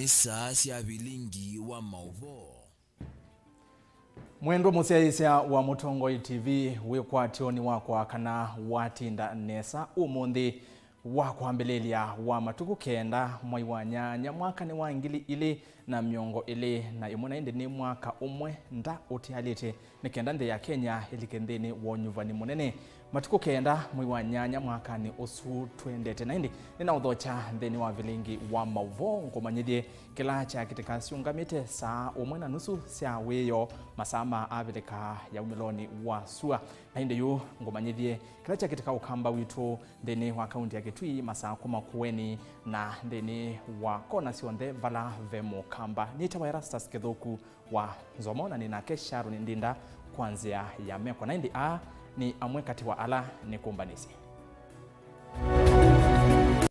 nisa cia Vilingi wa Mauvoo. Mwendo musiaisya wa Mutongoi TV wikwationi wakwa kana watinda nesa umundi wakwambelelia wa matuku kenda mwai wa nyanya mwaka ni wa ngili ili na miongo ili na imuna indi ni mwaka umwe nda utihalite ni kenda nde ya Kenya ilikendeni wa UNYUVANI munene matuku kenda mwai wa nyanya mwaka ni usu twendete na indi nina udhocha ndeni wa Vilingi wa Mauvoo ngomanyidie kila cha kitika siungamite saa umwe na nusu sia weyo masama avileka ya umiloni wa sua na indi yu ngomanyidie kila cha kitika ukamba witu ndeni wa kaunti ya Kitui masaa MAKUENI na ndeni wa kona sionde vala vemo kamba nita wa Erastus Kithuku wa Nzomona ni nake Sharon Ndinda kwanzia ya meko na indi ni amwe kati wa ala ni kumbanisi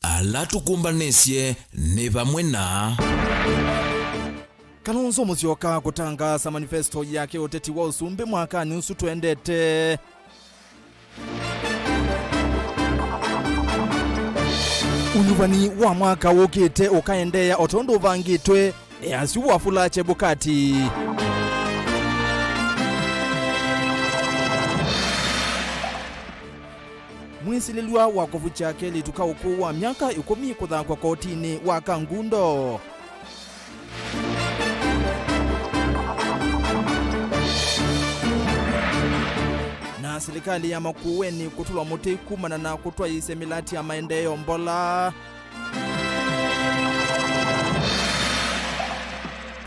ala tukumbanisye ni vamwe na Kalonzo Musyoka kutangaza manifesto yake uteti wa usumbi mwaka ni usu twendete. UNYUVANI wa mwaka wukite ukaendea otondo vangitwe easi wafula chebukati. Mwisililwa wa kovu chake lituka ukuu wa miaka 10 kuthakwa kotini wa Kangundo. Na serikali ya MAKUENI kutulwa muti kumana na kutwa ise milati ya maendeleo mbola.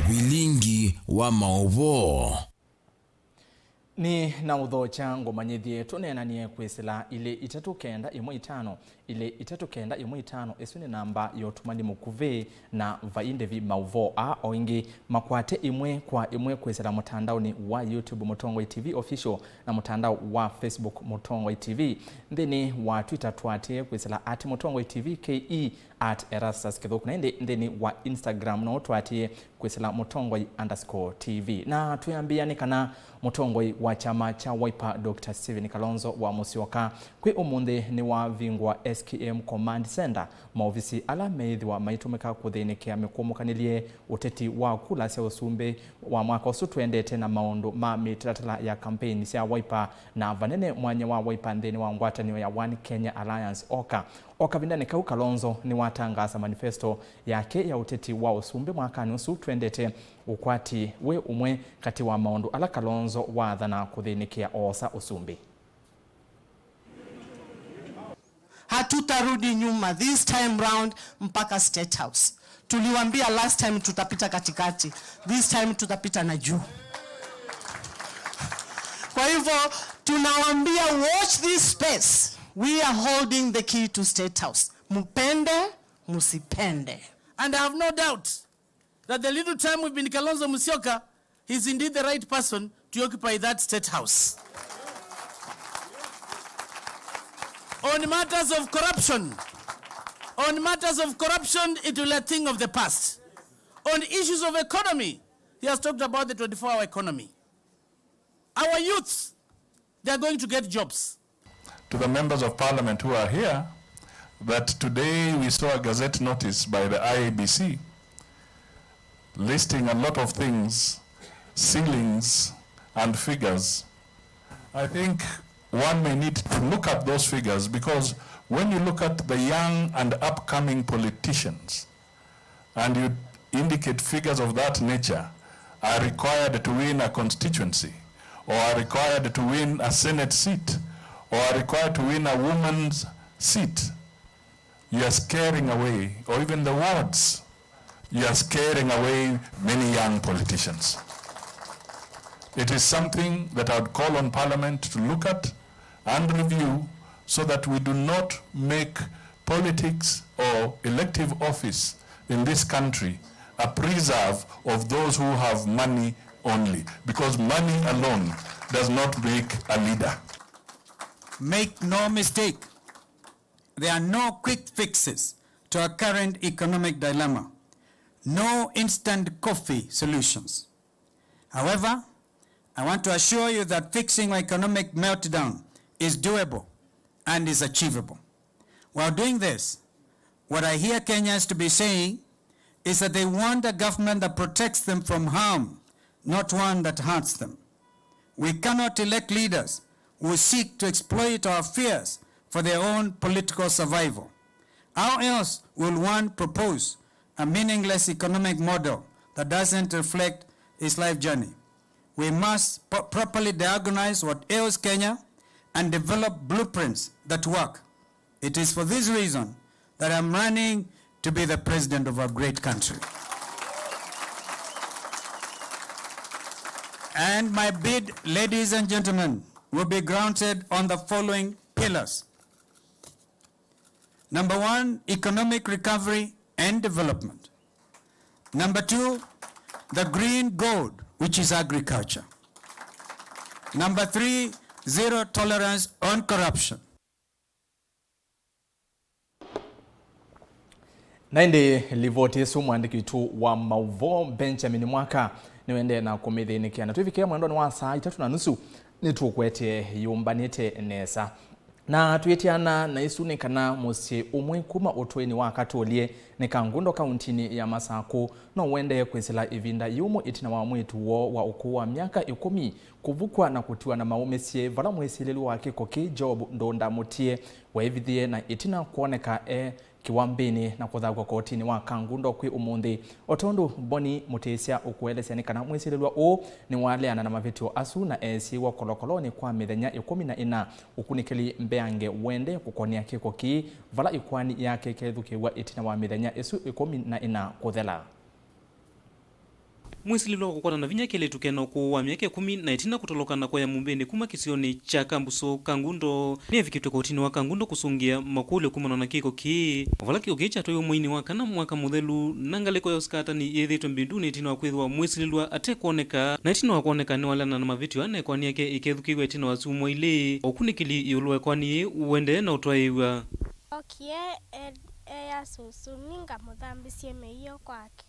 Vilingi wa Mauvoo ni na udhocha ngomanyithie tunena nie kwisila ile 395 ile 395 esuni namba yotumani mukuve na vaindevi Mauvoo oingi makwate imwe kwa imwe kwisila mutandaoni wa YouTube Mutongoi TV official na mutandao wa Facebook Mutongoi TV ndeni wa Twitter twate kwisila @Mutongoi TV ke @Erastus Kithuku na ndeni wa Instagram no twate kwisila Mutongoi_TV na tuyambiani kana Mutongoi wa chama cha Wiper Dr. Steven Kalonzo wa Musyoka kwi umundi ni wa vingwa SKM Command Center maofisi ala meithwa maitumika kuthinikea mikumukaniliye uteti wa kula cia usumbe wa mwaka usu twendete na maundu ma mitaratara ya campaign cia Wiper na vanene mwanya wa Wiper ndeni wa ngwatanio ya One Kenya Alliance oka vindane kau Kalonzo ni watangaza manifesto yake ya uteti wa usumbe mwaka nusu twendete ukwati we umwe kati wa maundu ala Kalonzo wathana kuthinikia osa usumbi. Hatutarudi nyuma this time round mpaka State House. Tuliwaambia last time tutapita katikati, this time tutapita na juu. Kwa hivyo tunawaambia watch this space. We are holding the key to State House. Mupende, musipende. And I have no doubt that the little time we've been Kalonzo Musyoka, he's indeed the right person to occupy that State House. On matters of corruption, it will be a thing of the past. On issues of economy, he has talked about the 24-hour economy. Our youths, they are going to get jobs. To the members of parliament who are here, that today we saw a gazette notice by the IABC listing a lot of things, ceilings and figures. I think one may need to look at those figures because when you look at the young and upcoming politicians and you indicate figures of that nature are required to win a constituency or are required to win a Senate seat or are required to win a woman's seat, you are scaring away, or even the wards, you are scaring away many young politicians. It is something that I would call on Parliament to look at and review so that we do not make politics or elective office in this country a preserve of those who have money only, because money alone does not make a leader. Make no mistake, there are no quick fixes to our current economic dilemma. No instant coffee solutions. However, I want to assure you that fixing our economic meltdown is doable and is achievable. While doing this, what I hear Kenyans to be saying is that they want a government that protects them from harm, not one that hurts them. We cannot elect leaders who seek to exploit our fears for their own political survival. How else will one propose a meaningless economic model that doesn't reflect his life journey? We must properly diagnose what ails Kenya and develop blueprints that work. It is for this reason that I'm running to be the president of our great country. And my bid, ladies and gentlemen, will be grounded on the following pillars. Number 1, economic recovery and development. Number 2, the green gold, which is agriculture. Number 3, zero tolerance on corruption. Nainde livoti su mwandiki tu wa Mauvoo Benjamin Mwaka niwende na kumithinikia na tuifikia mwendo wa saa 3:30 nitukwete yumbanite nesa na tuyetiana na isuni kana musi umwe kuma otweni wa katolie ne kangundo kauntini ya Masako no wende kwesela ivinda yumo itina wa MITUO wa ukuwa miaka 10 kuvukwa na kutiwa na maumesie vala mwesilelu wake koki job ndonda mutie wa evithie na itina kuoneka kiwambini na kuthagwa kotini wa kangundo kwi umundi otondu boni mutesia ukuelesya kana mwesilelwa o ni waleana na mavitio asu na esi wa kolokoloni kwa mithenya 14 ukunikeli mbeange wende kukonia kiko ki vala ikwani yake kethukiwa itina wa mithenya esu 14 kuthela mwesililwa kukwana na vinya kele tukeno kuwa miaka 19 kutolokana kwa ya mumbeni kuma kisioni cha kambuso kangundo ni vikitwe kotini wa kangundo kusungia makule kumana na kiko ki vala kiko kicha toyo mwini wa kana mwaka muthelu nangaleko ya uskata ni yethitwe mbinduni itino wa kwithwa mwesililwa ate kuoneka na itino wa kuoneka ni walana na mavitio ane kwani yake ikethukiwa itino wa sumo ile okunikili yulwe kwani uende na utwaiwa okie ya susu ninga muthambisie meiyo kwake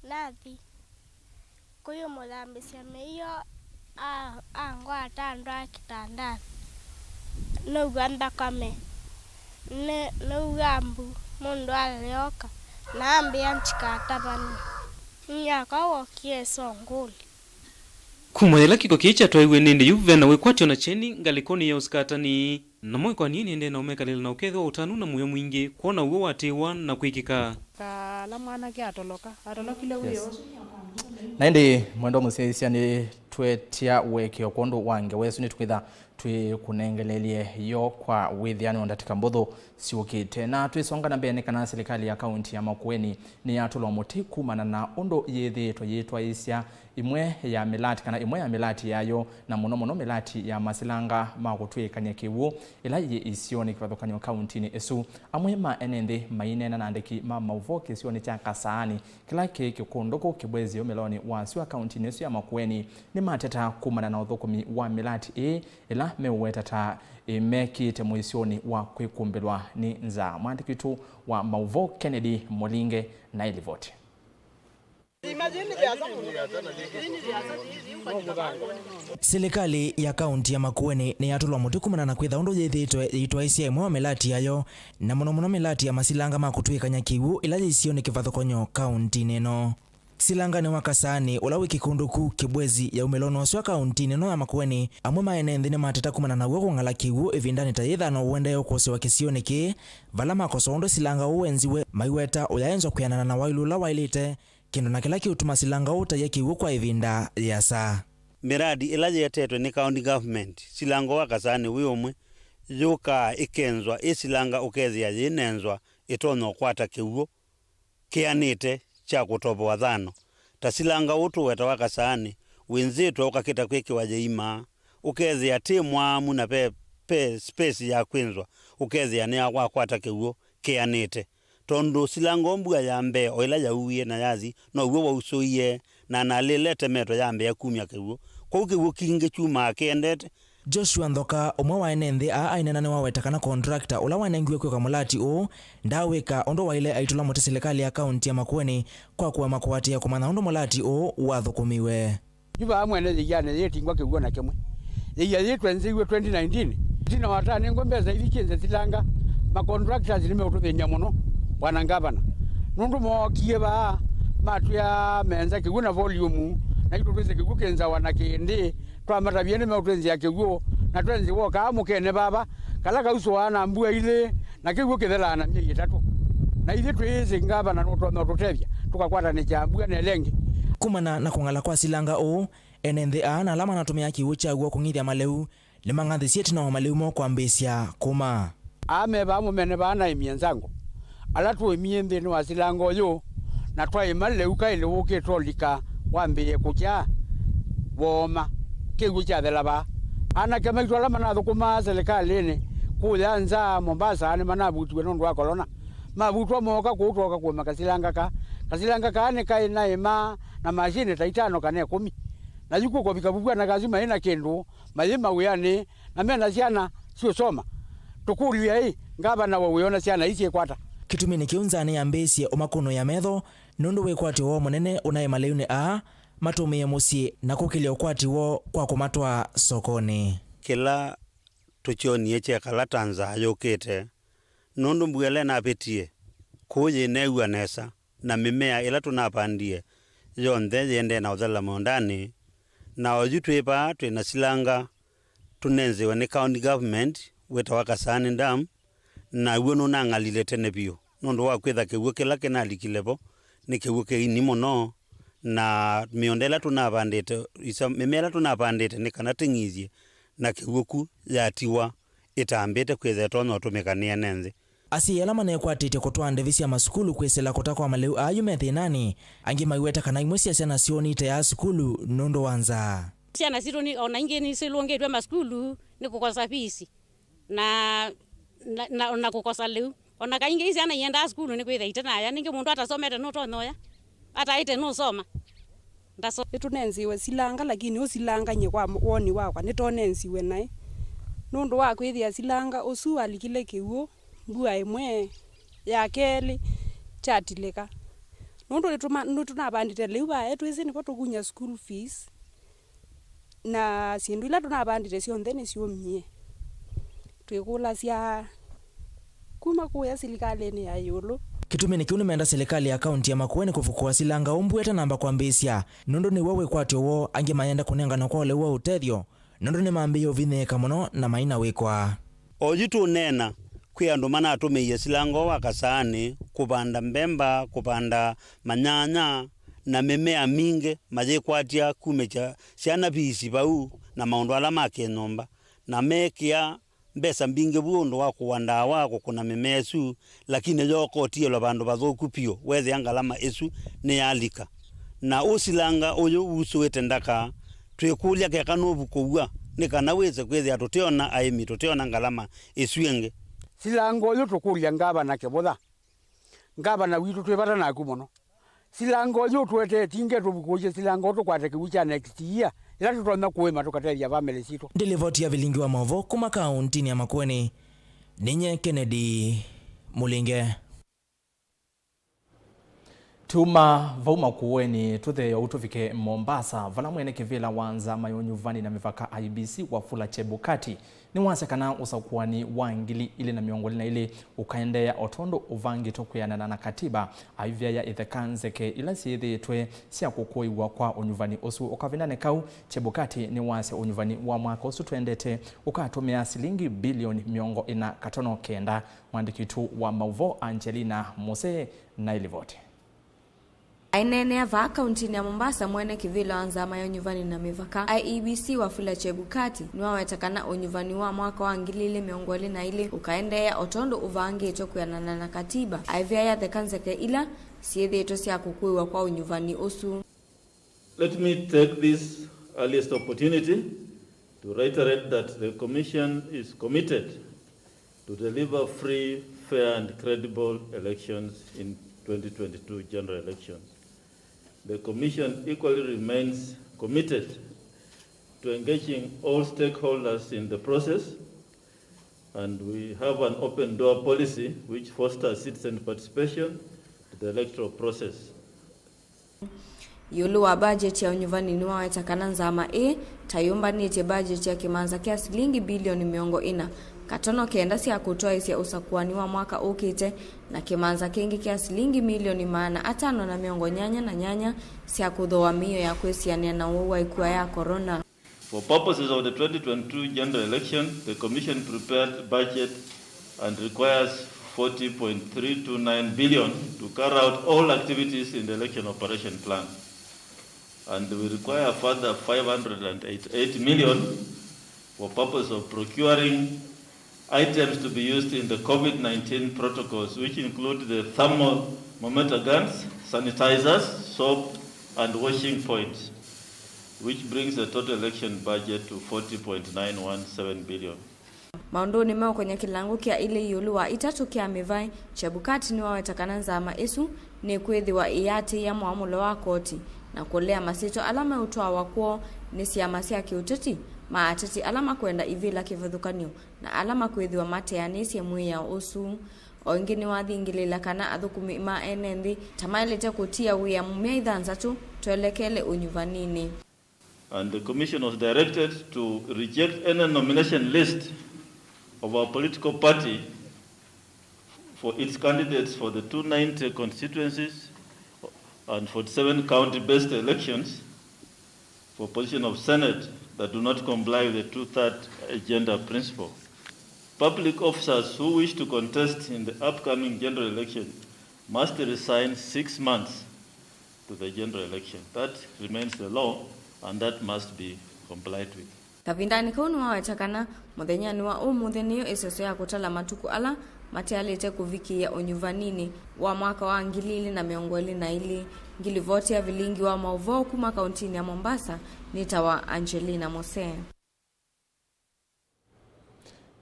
nathi kuyo muthambisia meiyo angwa atandwa kitandani nuga ndakame nugambu mundu alioka na ambia nchikatabani nyaka wokie songuli kumwela kiko kicha twaiwe nende yuvena wekwatio na cheni ngalikoni ya uskatani na moyo kwa nini nende na umekalila na ukethwa utanu na muyo mwingi kuona uwe watewa na kuikika la mwana ke atolokile uyo naende mwendo musesia ni twetia weke okondo wange wesu ni tukwitha twi kunengelelie yo kwa withiani ondatika mbotho siukite na twisonga na mbene kana serikali ya kaunti ya Makueni ni atulwa muti kumana na ondo yithitwa isya imwe ya milati kana imwe ya milati yayo na muno milati ya masilanga magutwikanya kiwu ila ye isioni kivathukanyo kaunti esu amwe ma enende mainena na andiki ma Mauvoo kisioni cha Kasaani kila kikundoko kibwezio meloni waswa kaunti esu ya Makueni ni mateta kumana na uthukumi wa milati ila mewetata imekite muisioni wa kwikumbelwa ni nza mwandikitu wa Mauvoo Kennedy Molinge na ilivoti Serikali ya kaunti ya Makueni ni atulwa muti kumana na kwitha undu yithitwa isia imwe milati yayo na muno milati ya masilanga makutwikanya kiwu ila isioni kivathukonyo kaunti neno silanga ni Kasaani ula wikikunduku kibwezi ya umelono oswa kaunti neno ya Makueni amwe maenenthi ni mateta kumana na uwe ngala kiwu ivindani ta yithano uende ukosewa kisioni ki vala makoso undu silanga uwenziwe maiweta uyaenzwa kuyanana na wailula wailite kindu na kila kiutuma silanga uta ya kiwu kwa ivinda ya saa miradi ila yetetwe ni county government silanga wa Kasaani wiumwe yuka ikenzwa isilanga ukethia yinenzwa itono kwata kiwu kianite cha kutobo wa thano tasilanga utu weta wa Kasaani winzitwa ukakita kwiki wajeima ukethia timwamu na pe space ya kwinzwa ukethia ni akwa kwata kiwu kianite tondu silanga mbua ya mbe oila ya uye na yazi no uwe wa usoie na nalilete meto ya mbe ya kumya kiwu kwa kiwu kinge chuma kiendete Joshua Nthoka umwe wa enenthi ainena ni waweta kana contractor ula wanengiwe kwa mulati o ndawika ondo waile aitula muti serikali ya kaunti ya Makueni kwa kuwa makwati ya kumana ondo mulati o wathukumiwe juba amwene thigane yetingwa kiwu na kimwe yetwenziwe 2019 tina watane ngombe za ivikenze silanga ma contractors nimeututhinya muno bwana ngavana nundu mokie ba matu ya menza kiguna volume na itutwese kigukenza wana kindi twamata biene mautwenzi ya kiguo na twenzi woka mukene baba kala kauso wana mbua ile na kiguo kithelana mye 3 na ile twese ngaba na no tutebya tukakwata ni chambua na lengi kumana na kungala kwa silanga o enende ana alama natumia kiwu chaguo kungithia maleu limangathi sieti na maleu mo kwambisia kuma ame ba mumene bana imienzango ala tu imiende no asilango yo na twa imaleu ka ile woke trolika wambie kucha boma kiwu cha delaba ana kama itwala manathu kuma serikali ni kuyanza Mombasa ni manabutwe ndo wa corona mabutwa moka kutoka kwa makasilanga ka ne kai na ima na mashine taitano kane 10 na yuko kwa bikabugwa na kazi maina kendo mayema uyane na mena siana sio soma tukulia hii ngaba na wawiona siana isi kwata kitumini kiunzani ya mbesi omakono ya metho nundu wekwati wo munene unaye maleune a matumie musi na kukilio kwati wo kwa kumatwa sokoni kila tuchoni eche kala tanza yokete nundu mbwele na apetie kuye newa nesa na mimea ila tunapandie yonthe yende na udhala mondani na ojutwepa twina silanga tunenziwe ni county government weta wakasani ndam na wono nangalile tene bio nondo wakwetha kiwu kila kinalikilepo ni kiwu kiini muno na miondela tunapandite isa mimela tunapandite ni kana tingizie na kiwuku yatiwa itambite kwetha tono tumikania nenze asi alama ne kwatite kutwande visi ya masukulu kwesela kutakwa maleu ayume thinani angi maiweta kana imwe ciana cioni te ya sukulu nondo wanza ciana cironi ona ingi ni silongetwe masukulu ni kukosa pisi na kukosa leu ona kaingi ciana yenda sukulu ni kwetha itana ya ningi mundu atasomete no tonoya ataite no soma ndaso itunenziwe silanga lakini usilanga nye kwa woni wakwa nitonenziwe nai nundu wa kwithia silanga usu alikile kiwo mbua imwe ya keli chatileka nundu tunapandite liwa etu isi nipo tukunya school fees na sindu ila tunapandite sionthe ni siomie twikula cia kuma kuya silikalini ya yulu kitumini kiuni menda serikali ya kaunti ya Makueni kufukua silanga umbweta namba kwambisia nundu ni wewe kwatyo wo angi mayenda kunengana kwa ole wa utethyo nundu ni maambio vineka muno na maina wikwa ojitu nena kwi andu manatumiie silango wakasani kupanda mbemba kupanda manyanya na mimea mingi majekwatia kumecha ciana bisi bau na maundu ala makenomba na mekia mbesa mbingi buundu wa kuwanda wako kuna mimea su lakini yoko tielo bandu bathuku pio wethe angalama esu ni alika na usilanga uyu usuwete ndaka twikulia ke kanobu kuwa ni kana weze kwethe atuteona aimi tuteona ngalama esuenge silango yo tukulia ngaba na kebotha ngaba na witu twebata na kumono silango yo twete tinge tubukoje silango tukwate kiwicha next year ila tutona kuema tukatelia family sito Delivoti ya Vilingi wa Mauvoo kuma kaunti ya Makueni ninye Kennedy Mulinge tuma vauma kuweni tuthe utuvike Mombasa vala mwene kivila wanza MITUO na mivaka IBC wafula Chebukati ni wanse kana usakuani wangili ile na miongoli na ile ukaendea otondo uvangi tokuyana na katiba aivya ya ithekanzeke ila siithitwe sia kukuiwa kwa unyuvani osu ukavinane kau Chebukati ni wanse unyuvani wa mwaka osu tuendete ukatumia silingi bilioni miongo ina katono kenda mwandikitu wa Mauvoo Angelina Mose na ilivoti Ainenea va kaunti ya Mombasa mwene kivila wanza MITUO na mivaka IEBC wafula Chebukati ni wawetakana unyuvani wa mwaka wa ngilile miongoli na ile ukaendea otondo uvangi ito kuyanana na katiba aivya ya thekanzeke ila siedhe ito siya kukuiwa kwa unyuvani osu. Let me take this earliest opportunity to reiterate that the Commission is committed to deliver free, fair and credible elections in 2022 general elections. The Commission equally remains committed to engaging all stakeholders in the process, and we have an open door policy which fosters citizen participation to the electoral process. Yulu wa budget ya unyuvani ni wawetakana nzama tayumba nite budget ya kimanza kia silingi bilioni miongo ina katono kenda cia kutoa isia usakuani wa mwaka ukite na kimanza kingi kia shilingi milioni 588 cia kuthoa mio ya kwisiania na uwa ikua ya corona. For purposes of the 2022 general election, the Commission prepared budget and requires 40.329 billion to carry out all activities in the election operation plan. And we require a further 588 million for purpose of procuring items to be used in the COVID-19 protocols, which include the thermometer guns, sanitizers, soap, and washing points, which brings the total election budget to 40.917 billion. Maundu ni meo kwenye kilango kia ile yulu wa itatu kia mivai, Chebukati ni wawetakana nzama isu ni kwethi wa iyati ya muamulo wa koti na kulea masito alama utoa wakuo ni siyamasi ya kiuteti, maateti alama kwenda ivila kivadhukanyo na alama kwethi wa mate ya nisi ya mui ya usu. Oingini wathi ingilila kana athukumi ima enendi tamailete kutia uya mumia idhanzatu tuelekele unyuvanini. And the Commission was directed to reject any nomination list of our political party for its candidates for the 290 constituencies and 47 county-based elections for position of Senate that do not comply with the two-thirds agenda principle. Public officers who wish to contest in the upcoming general election must resign 6 months to the general election. That remains the law, and that must be complied with. Kavindani kaunu wawetakana muthenya ni wa umutheniyo iseso ya kutala matuku ala matialite kuvikia unyuvanini wa mwaka wa 2022 ngilivoti ya Vilingi wa Mauvoo kuma kauntini ya Mombasa. Nitawa Angelina Mose.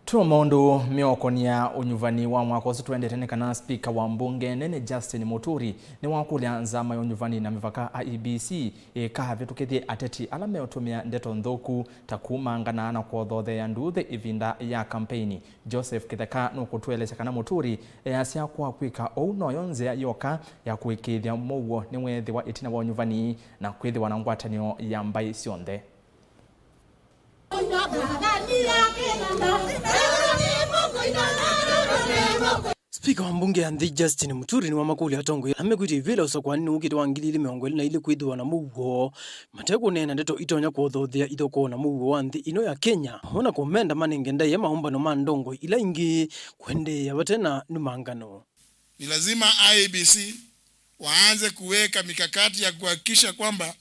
Tuo maundu miokonia unyuvani wa mwaka usu tuendetene kana speaker wa mbunge nene Justin Muturi ni wakulia nzama ya unyuvani na mivaka IEBC kaha tukithie ateti ala meotumia ndeto nthuku takumangana na kuothothe ya nduthe ivinda ya kampeni. Joseph Kitheka nukutueleza kana Muturi asia kwa kwika ou noyo nzea yoka ya kuikithia Mauvoo ni wethi wa itina wa unyuvani na kwithia na ngwatanio ya mbai cionthe. Speaker wa mbunge anthi Justin Muturi ni wa makuli atongo amekwiti vile usakwani ukiti wa 2020 na ile kwithwa na Mauvoo mateko nena ndeto itonya kuothothia ithoko na Mauvoo wa nthi ino ya Kenya ona komenda manengenda ya mahumbano ma ndongo ila ingi kwende ya batena ni mangano. Ni lazima IEBC waanze kuweka mikakati ya kuhakikisha kwamba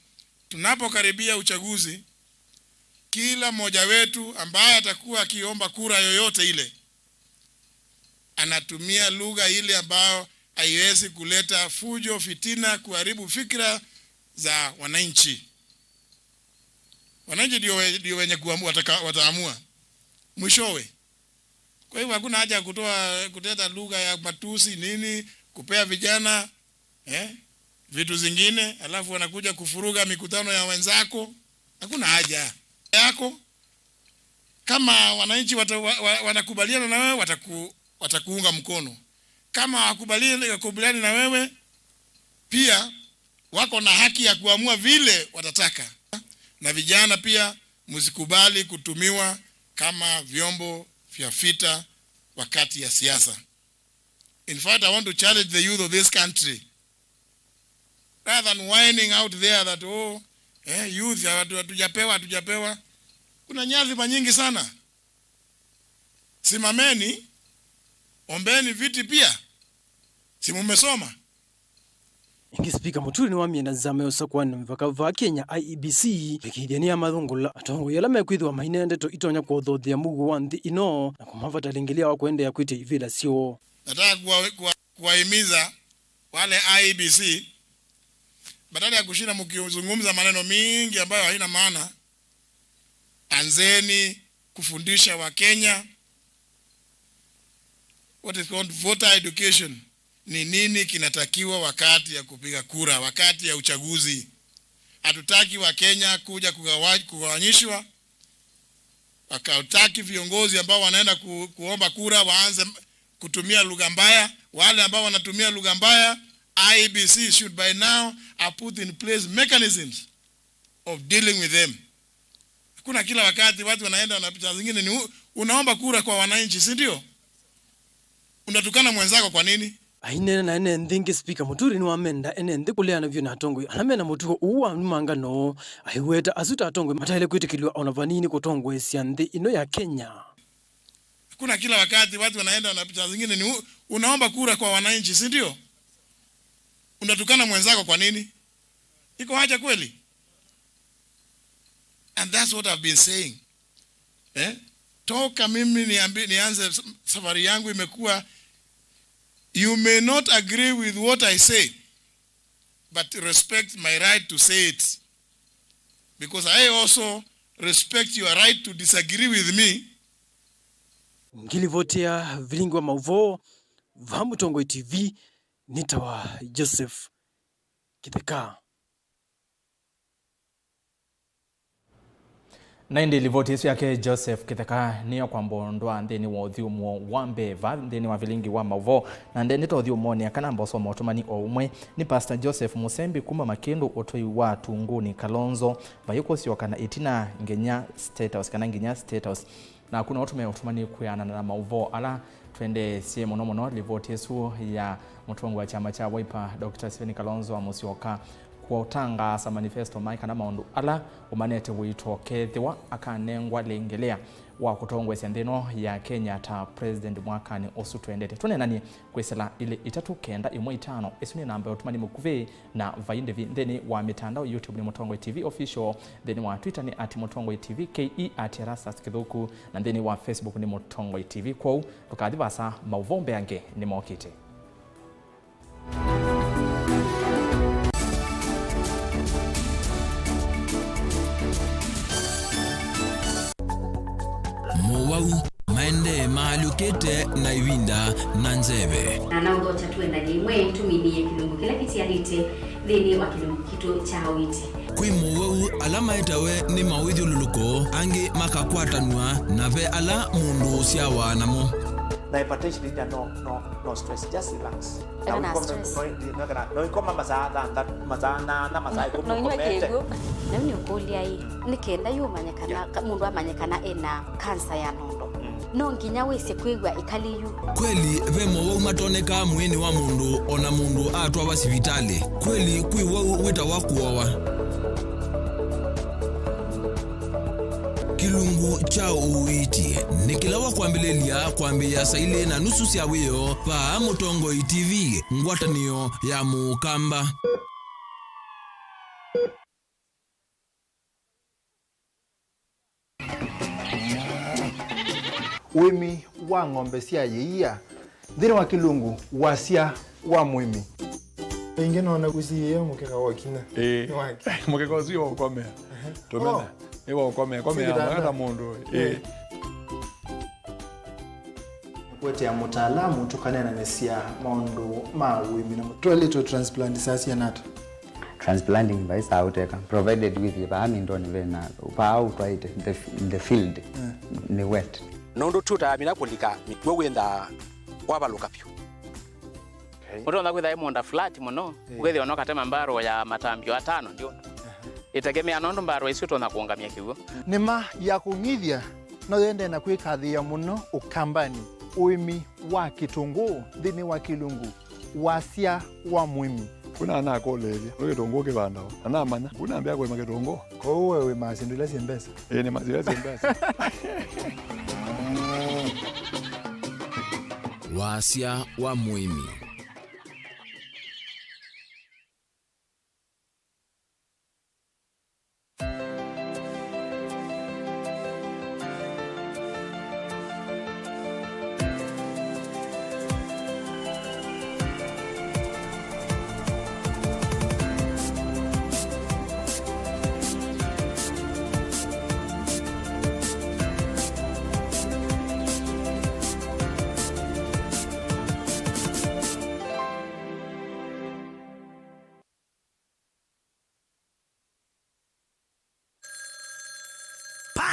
tunapokaribia uchaguzi kila mmoja wetu ambaye atakuwa akiomba kura yoyote ile anatumia lugha ile ambayo haiwezi kuleta fujo, fitina, kuharibu fikra za wananchi. Wananchi ndio wenye wataamua mwishowe. Kwa hivyo hakuna haja kuteta lugha ya matusi nini, kupea vijana vitu zingine alafu wanakuja kufuruga mikutano ya wenzako. Hakuna haja yako. Kama wananchi wanakubaliana na wewe watakuunga mkono. Kama hawakubaliani na wewe pia wako na haki ya kuamua vile watataka. Na vijana pia msikubali kutumiwa kama vyombo vya vita wakati ya siasa. In fact, I want to challenge the youth of this country. Rather than whining out there that youth hatujapewa. Kuna nyadhifa nyingi sana. Simameni, ombeni viti pia. Si mumesoma. Ingi Speaker Muturi ni wa mienda zama usakwani mivaka va Kenya IEBC ikidania madhungula atongo yala mekwithwa maine ndeto itonya kuothothia Mauvoo wa nthi ino na kumavata lingilia wa kwende ya kwite ivila sio. Nataka kuwahimiza wale IEBC badala ya kushinda mkizungumza maneno mingi ambayo haina maana, anzeni kufundisha wa Kenya what is called voter education. Ni nini kinatakiwa wakati ya kupiga kura, wakati ya uchaguzi. Hatutaki wa Kenya kuja kugawanyishwa. Hatutaki viongozi ambao wanaenda kuomba kura waanze kutumia lugha mbaya. Wale ambao wanatumia lugha mbaya, IEBC should by now have put in place mechanisms of dealing with them. Kuna kila wakati watu wanaenda na picha zingine ni unaomba kura kwa wananchi, si ndio? Unatukana mwenzako kwa nini? Ainena na ene ndingi speaker Muturi ni wamenda ene ndi kulea na vyo na atongwe alamena mutuko uwa numanga no aiweta asuta atongwe mataile kwitikiliwa onavanini kutongwe siandhi ino ya Kenya. Kuna kila wakati watu wanaenda wanapita zingine ni unaomba kura kwa wananchi, si ndio? Unatukana mwenzako kwa nini? Iko haja kweli? And that's what I've been saying. Toka mimi nianze safari yangu imekuwa, you may not agree with what I say, but respect my right to say it. Because I also respect your right to disagree with me. Ngilivotea Vilingi wa Mauvoo Vamutongo TV nitawa Joseph Kitheka. Na indi livoti isu yake Joseph Kitheka niyo kwa mbondwa ndeni wa uthiumo wa mbeva ndeni wa Vilingi wa Mauvoo na ndeni to uthiumo ni akana mboso motumani o umwe ni Pastor Joseph Musembi kuma Makindu otoi wa Tunguni Kalonzo bayuko siokana itina ngenya state house na kuna watu meotumani kuyana na Mauvoo ala twende sie mono livoti isu ya mutongo wa chama cha Wiper Dr. Stephen Kalonzo amusioka kwa utangasa manifesto maika na maundu ala umanete witokethiwa akanengwa lengelea wa kutongwe sendeno ya Kenya ta president mwakani osu twendete tunenani kwesela ile 3-9-1-5 esuni namba yotumani mukuve na vainde vindeni wa mitandao YouTube ni Mutongwe TV official, theni wa Twitter ni @Mutongwe TV KE @Erastus_Kithuku na theni wa Facebook ni Mutongwe TV kwa tukadhivasa Mauvoo yange ni mokite. Mowau maende maalukete na iwinda na nzebe. Na udhocha tuenda jimwe tuminie kilungu kila kitianite dhini wa kilungu kito cha witi. Kui Mowau alama itawe ni mawidhi ululuko angi makakwatanua na ve ala mundu siawa namo. Na hypertension is no stress, just relax. No ikoma mazada na mazai no nyekego na ni ukulia hii nikenda yumanyekana mundu amanyekana ena cancer ya nondo no nginya wese kwigwa ikaliyu kweli ve Mowau matoneka mwini wa mundu ona mundu atwa wa sivitali kweli kui wau wita wakuowa kilungu cha uiti nikilawa kuambilia saile na nusu sia wiyo pa Mutongwe TV ngwatanio ya mukamba. Wimi wa ng'ombe cia yeia thiri wa kilungu wasia wa mwimi inge nona kusiye mukeka wakina mukeka usio ukomea tomena ewa ukomea mwana mundu kwete ya mutaalamu tukanena nesia maundu ma wimi na toilet transplant sasa nata transplanting by sauteka provided with the amindoni vena pa out right in the field ni wet nondo tuta mina kulika MITUO wenda wabaluka pyo Utonda kwitha imonda flat muno ugethi onoka tema mbaro ya matambio 5 ndio itegemea nondo mbaro icio tona kuongamia kiugo nima ya kungithia no yende na kwikathia muno ukambani uimi wa kitungu thini wa kilungu wasia wa mwimi kuna ana kolelia wewe tongo ke banda ana manya kuna ambia kwa maketongo kwa wewe masindula sembesa ni mazira sembesa wasia wa mwimi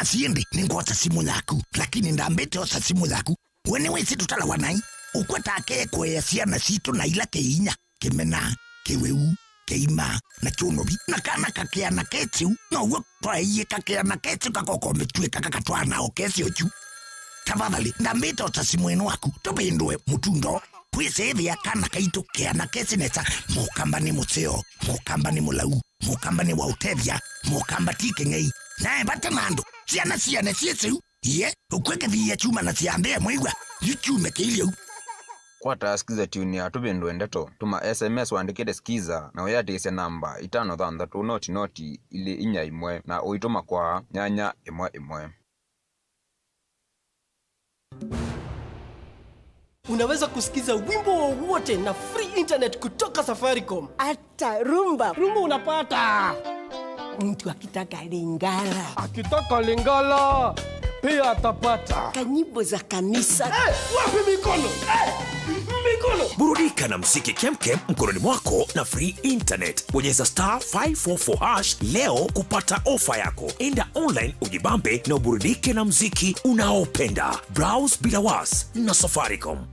Siendi ningota simu yaku lakini ndambete osa simu yaku wene wesi tutala wanai ukwata ake kwea siana situ na ila keinya kemena keweu keima na chunobi na kana kakea na ketiu na uwe kwa iye kakea na ketiu kakoko metue kakatwana okesi ochu tafadhali ndambite utasimwenu waku tupindwe mutundo kwisethia kana kaitu kiana kesinesa mukambani museo mukambani mulau mukambani wa utethia mukambati kengei nae bata nandu ciana ciesiu ye ukwekethia chuma na ciambea mwigwa yuchume kilio kwata skiza tuni ya tupindwe ndeto tuma SMS wandikite skiza na uyatikise namba 533 ili inya imwe na uituma kwa nyanya imwe. Unaweza kusikiza wimbo wowote na free internet kutoka Safaricom. Hata rumba unapata. Mtu akitaka Lingala. Akitaka Lingala pia atapata. Kanyimbo za kanisa. Wapi mikono? Mikono. Burudika na muziki kemkem mkononi mwako na free internet. Bonyeza *544# leo kupata ofa yako. Enda online ujibambe na uburudike na muziki unaopenda. Browse bila was na Safaricom.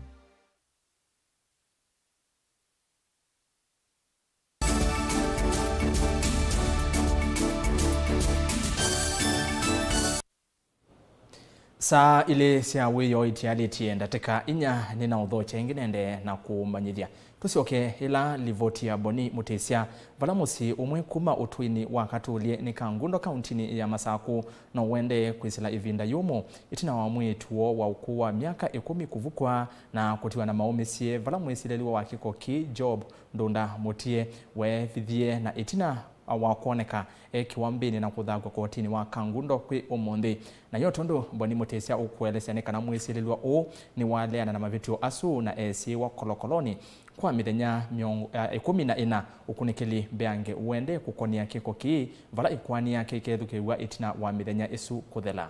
Saa ile cia wiyo itiality ndateka inya nina udhocha inginende na kumanyithia tusioke ila livoti ya boni mutesia valamusi umwe kuma utwini wa Katulie ni Kangundo kauntini ya Masaku na uende kwisila ivinda yumo itina wa MITUO wa ukuu wa miaka 10 kuvukwa na kutiwa na maumisie valamuisileliwa wa kikoki Job Ndunda Mutie we vithie na itina wakuoneka kiwambini na kuthagwa kotini wa Kangundo kwi umundi na yotondo boni mutesia ukuelesene kana mwisililwa o ni waleana na mavitio asu na esi wa kolokoloni kwa mithenya 14 ukunikili beange uende kukonia kiko ki vala ikwani yake ikethukiwa itina wa mithenya isu kuthela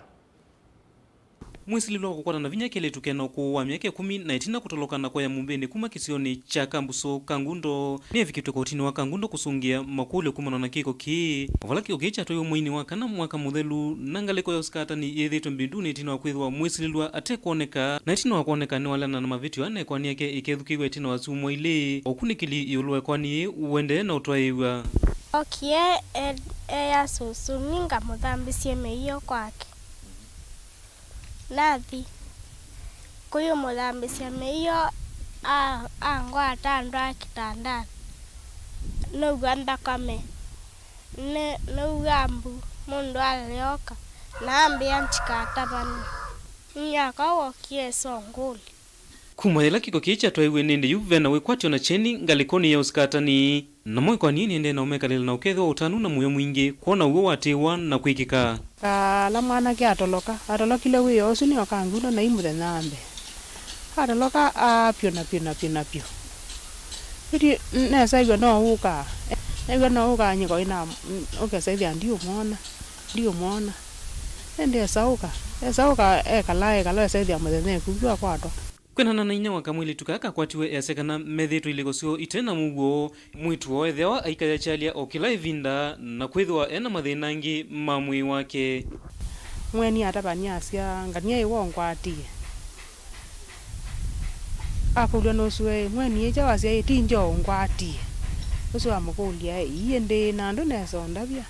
mwisililwa kukwata na vinya kile tukena kuwa miaka 19 kutolokana kwa ya mumbeni kuma kisioni cha Kambuso Kangundo ni vikitwe kotini wa Kangundo kusungia makule kumana na kiko ki valaki ogecha toyo mwini wa kana mwaka muthelu nangaleko ya uskata ni yethitwe mbinduni itina wa kwithwa mwisililwa ate kuoneka na itina wa kuoneka ni walana na mavitio ane kwani yake ikethukiwa itina wa sumo ile okunikili iulwe kwani uende na utwaiwa okie ya susu ninga muthambisie meiyo kwake nathi kuyo muthambisia meiyo angwa atandu akitandani nuga ndakame nuga mbu mundu alioka na ambia nchikatabani nyaka wokie songuli kumayela kiko kicha twaiwe nende yuvena wekwatio na cheni ngalikoni ya uskatani na moyo kwa nini nende na umekalila na ukethwa utanu na muyo mwingi kuona uwe watewa na kwikika la mwana ke atolokile wiyo osu ni Kangundo na imuthe nambe atoloka apyo iti nesa igwa no uka nyiko ina ukesaidia ndio muona nende esauka ekala esaidia muthene kugwa kwatwa kwenana na inya wakamwili tukaka kwatiwe yasekana methitu ilegosio itena mugo MITUO ethewa aikaya chalia okila ivinda na kwithwa ena mathinangi mamwi wake mweni atabania asia ngania iwongwatie akulwa no suwe mweni eja wasia itinjo ngwatie usu amukulia iende na ndo nesonda bia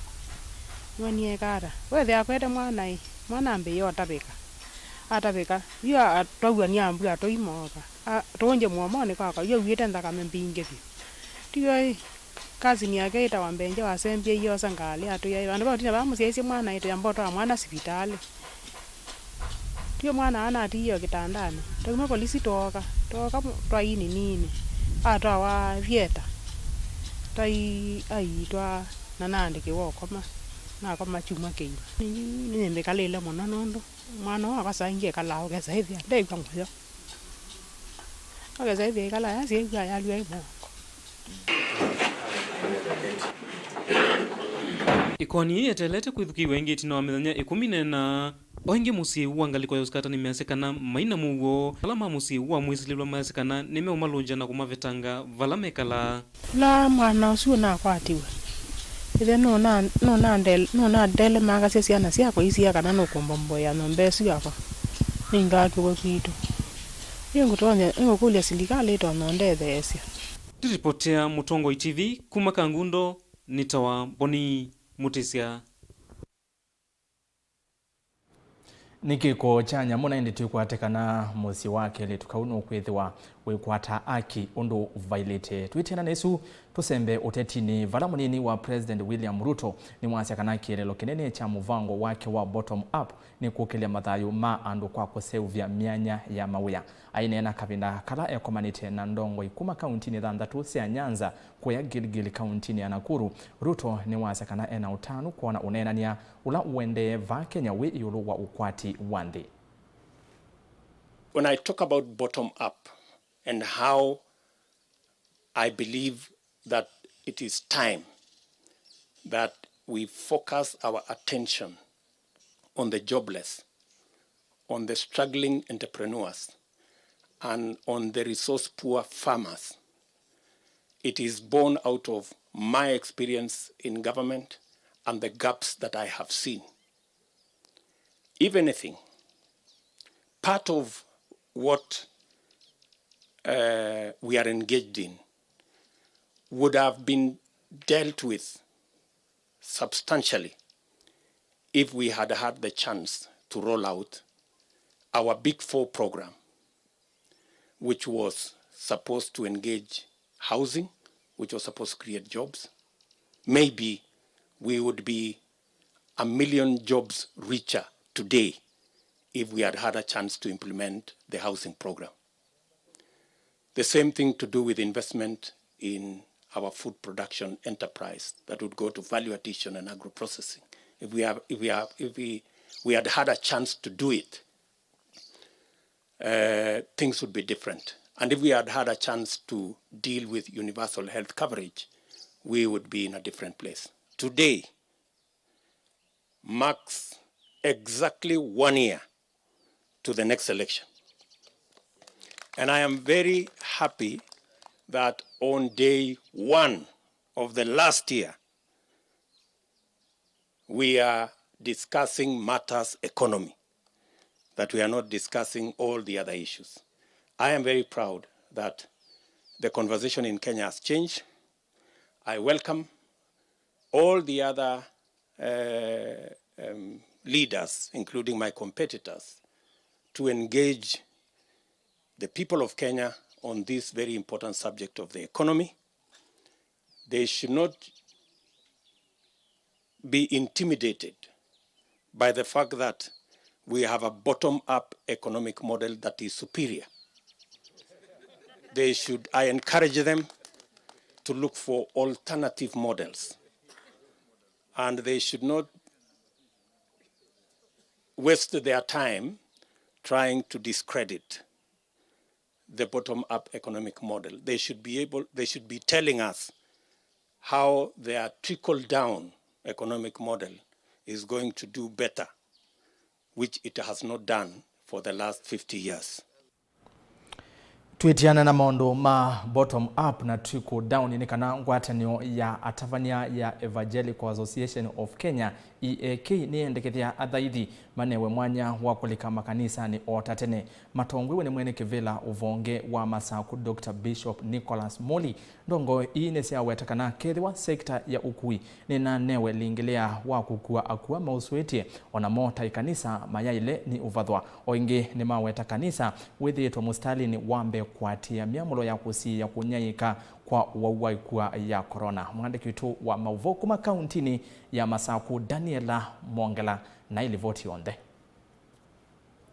mweni ekara wethe akwete mwana mbe yo atabika yo atwa ni ambu atoimoka tonje muomone kaka yo wiete ndakame mbinge bi tiyo kazi ni yake ita wambenje wasembie yo sangali atoya bandu batina bamusiaisi mwana ito yamboto mwana hospitali tiyo mwana ana atiyo kitandani tokima polisi toka twaini nini atwa wa vieta aitwa nanandike wokoma na kama chuma keyo ni mbekalele mwana nondo mwana wa kasangie kala ogeza hivi ndai kwa ngoyo ogeza hivi kala yasi ya yalwe mo ikoni yetelete kwithukiwa ingi tina wa mithenya 10 na oingi musi wangaliko yoskata ni measekana maina mugo alama musi wa mwisililwa measekana ni meumalunja na kumavetanga vala mekala la mwana usu na kwatiwe ile no dele magase siana siako isi kana no kombombo ya nombe siako ninga kiwe kitu yengo tonye ngo kulia serikali to nonde thesia tiripotea Mutongo TV kuma Kangundo nitawa Boni Mutesia Nikiko chanya muna indi tukwatekana musi wake le tukauno kwethiwa wekwata aki undu violate twitena nesu tusembe utetini vala munini wa President William Ruto ni mwasya kana kielelo kinene cha muvango wake wa bottom up ni kukelia mathayo ma andu kwa kuseuvya mianya ya mawia ainena kavinda kala ekomanite na ndongo ikuma kauntini thanthatu cia Nyanza kwa Gilgil kauntini ya Nakuru. Ruto ni mwasya kana ena utanu kuona unenania ula uende va Kenya we yulu wa ukwati wandi. When I talk about bottom up and how I believe that it is time that we focus our attention on the jobless, on the struggling entrepreneurs, and on the resource-poor farmers. It is born out of my experience in government and the gaps that I have seen. If anything, part of what we are engaged in would have been dealt with substantially if we had had the chance to roll out our Big Four program, which was supposed to engage housing, which was supposed to create jobs. Maybe we would be 1 million jobs richer today if we had had a chance to implement the housing program. The same thing to do with investment in our food production enterprise that would go to value addition and agro-processing. If we had had a chance to do it, things would be different. And if we had had a chance to deal with universal health coverage, we would be in a different place. Today marks exactly 1 year to the next election. And I am very happy that on day 1 of the last year, we are discussing matters economy, that we are not discussing all the other issues. I am very proud that the conversation in Kenya has changed. I welcome all the other leaders, including my competitors, to engage the people of Kenya on this very important subject of the economy. They should not be intimidated by the fact that we have a bottom-up economic model that is superior. I encourage them to look for alternative models, and they should not waste their time trying to discredit the bottom-up economic model. They should be telling us how their trickle-down economic model is going to do better, which it has not done for the last 50 years. Twitiana na maondo ma bottom up na trickle down ni kana ngwatanio ya atavania ya Evangelical Association of Kenya EAK ni endekethia athaithi manewe mwanya wa kulika makanisa ni otatene matongwe ni mwene kivela uvonge wa masaku Dr. Bishop Nicholas Moli ndongo inesi awetakana kethiwa sekta ya ukui ni na newe lingelea wa kukua akua mauswetie ona mota ikanisa mayaile ni uvathwa oingi ni maweta kanisa withitwa mustali ni wambe kwatia miamulo ya kusi ya kunyayika kwa wawaikua ya corona. Mwandiki wetu wa Mauvoo kuma kauntini ya Masaku Daniela Mongela na ilivoti onde.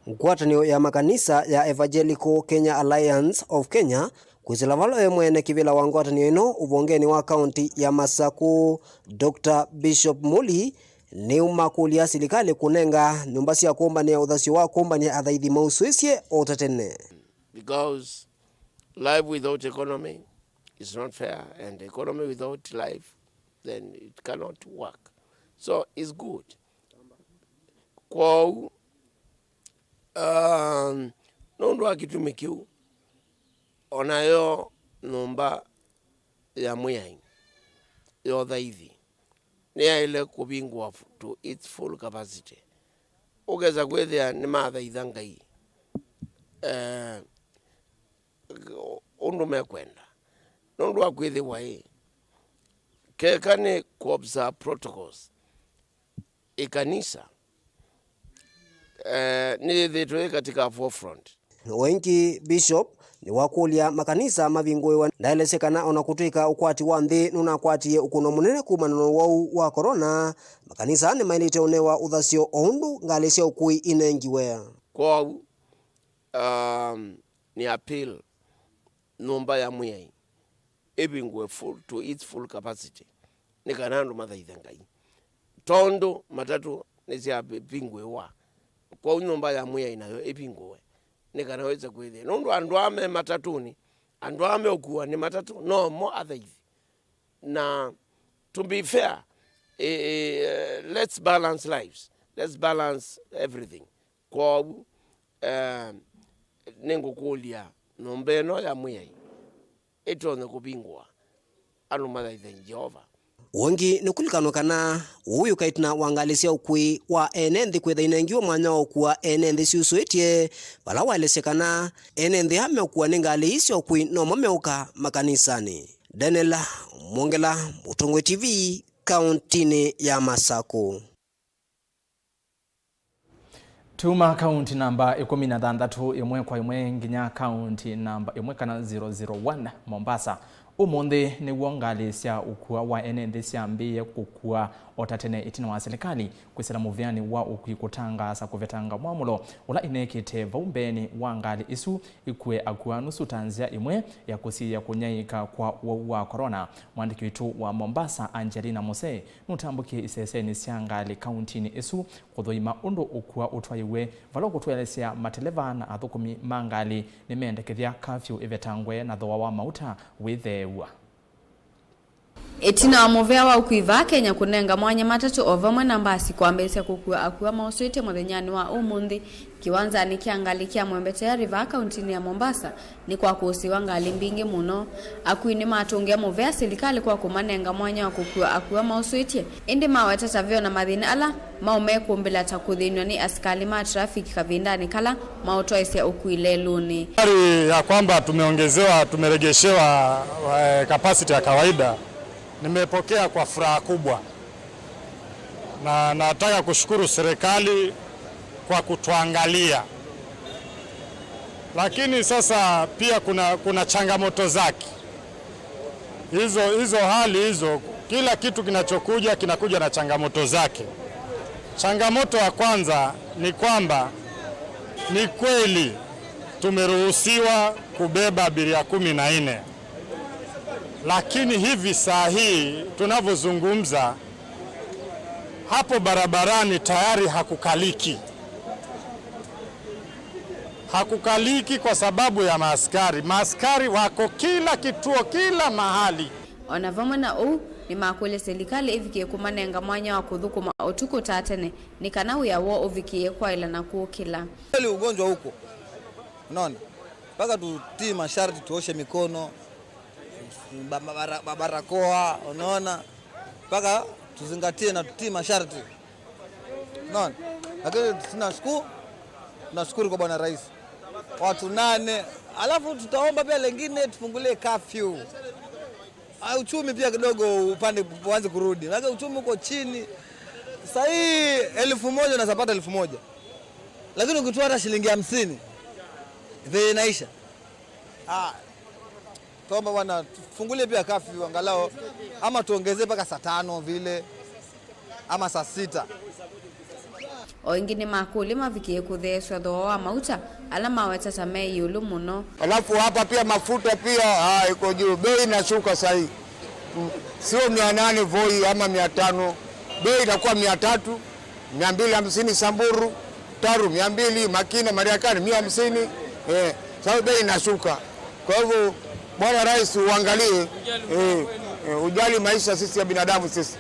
Ngwatanio ya makanisa ya Evangelical Kenya Alliance of Kenya kwizila valo mwene kivila wa ngwatanio ino uvongeni wa kaunti ya Masaku Dr. Bishop Muli ni umakulia silikali kunenga nyumba cia kumbania uthasio wa kumbania athaithi mauswisye otatene. Because life without economy is not fair, and economy without life, then it cannot work. So it's good. Kwa nondo akitumikiu onayo numba ya muyai yo thaithi ni ile kubingwa to its full capacity. Ugeza kwethia ni mathaitha ngai undu mekwenda nondu akwithiwa kekane ku observe protocols ikanisa ni thitu katika forefront. Wengi Bishop ni wakulia makanisa mavingwe ndaelesekana ona kutwika ukwati wa nthi nuna kwatie ukuno munene kumana wau wa corona. Makanisa ni mailite onewa uthasio ondu ngalesia ukui inengiwe kwa ni appeal nomba ya muyai ebingwe full to its full capacity ni kanandu mathaitha ngai tondo matatu nisia bingwe wa kwa nomba ya muyai nayo ebingwe ni kanaweza kwithia nundu andu ame matatuni andu ame okuwa ni matatu no mo athaithi na to be fair let's balance lives, let's balance everything kwa nengukulia nombeno ya muyai etone kubingwa anu mathaitha Jehova. Wengi nukulikano kana uyu kaitina wangalisia ukui wa enenthi kwitha inengiwa mwanya okuwa enenthi siusuitie bala walesekana enenthi hame okuwa ningali isi ukui no mameuka makanisani. Daniela Mwongela, Mutongwe TV, kauntini ya Masako. Tuma kaunti namba 16 imwe kwa imwe nginya kaunti namba imwe kana 001 Mombasa. Umonde ni wongalesya ukua wa enenthi syambiye kukua otatene itina wa serikali kwisela muvyani wa ukikutangasa kuvetanga mwamulo ula inekite vaumbeni wangali isu ikue akua nusu tanzia imwe ya kusiya kunyaika kwa wa corona. Mwandiki wetu wa Mombasa Angelina Mose nutambukie iseseni syangali kauntini isu kuthoima undu ukua utwaiwe valo kutwelesya mateleva na athukumi mangali nimendekethia curfew ivetangwe na thoa wa mauta withewa. Etina movea wa ukuiva Kenya kunenga mwanya matatu ovamwe nambasi kwambesya kukua akua mausuite muthenyani wa umundi kiwanza ni kiangalikia mwembete river kauntini ya Mombasa ni kwa kusiwa ngali mbingi muno akuini matungia movea serikali kwa kumanenga mwanya wa kukua akua mausuite indi mawatata vyo na madhini ala maume kumbila takudhinwa ni askali ma traffic kavindani kala mautoesya ukuileluni ya kwamba tumeregeshewa capacity ya kawaida. Nimepokea kwa furaha kubwa na nataka kushukuru serikali kwa kutuangalia, lakini sasa pia kuna changamoto zake hizo hali hizo. Kila kitu kinakuja na changamoto zake. Changamoto ya kwanza ni kwamba ni kweli tumeruhusiwa kubeba abiria 14, lakini hivi saa hii tunavyozungumza hapo barabarani tayari hakukaliki. Hakukaliki kwa sababu ya maaskari. Maaskari wako kila kituo, kila mahali. Onavamana ni makule serikali ivikie kumanenga mwanya wa kuthukuma utuko tatene ni kanau ya wo uvikie kwa ila na kukila. Ile ugonjwa huko. Unaona? Paka tutii masharti, tuoshe mikono, barakoa, unaona? Paka tuzingatie na tutii masharti. Unaona? Lakini tunashukuru kwa Bwana Rais. Watu 8, alafu tutaomba pia lengine tufungulie curfew. Uchumi pia kidogo upande uanze kurudi. Maana uchumi uko chini. Sasa hii 1000 unapata 1000. Lakini ukitoa hata shilingi 50 vile inaisha. Tuomba bwana tufungulie pia curfew angalau ama tuongezee mpaka saa 5 vile ama saa 6. Oingine makuli mavikie kutheswa thoa mauta alama watata mei yulu muno. Alafu hapa pia mafuta pia iko juu, bei inashuka sasa hivi. Sio 800 Voi ama 500, bei itakuwa 300, 250 Samburu, Taru 200, Makina Mariakani 150. Sasa bei inashuka. Kwa hivyo Bwana Rais uangalie ujali maisha sisi ya binadamu sisi.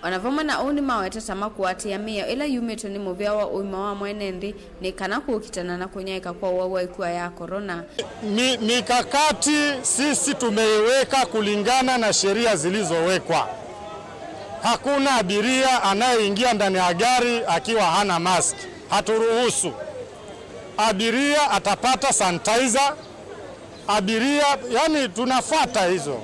Wanavomana oni mawetata makuatia mia ila yumeto ni movea wa uimawa mwenendi ni kana kukitana na kunyaika kwa wawa ikuwa ya corona. Mikakati sisi tumeiweka kulingana na sheria zilizowekwa. Hakuna abiria anayeingia ndani ya gari akiwa hana mask. Haturuhusu. Abiria atapata sanitizer. Abiria, yani tunafuata hizo.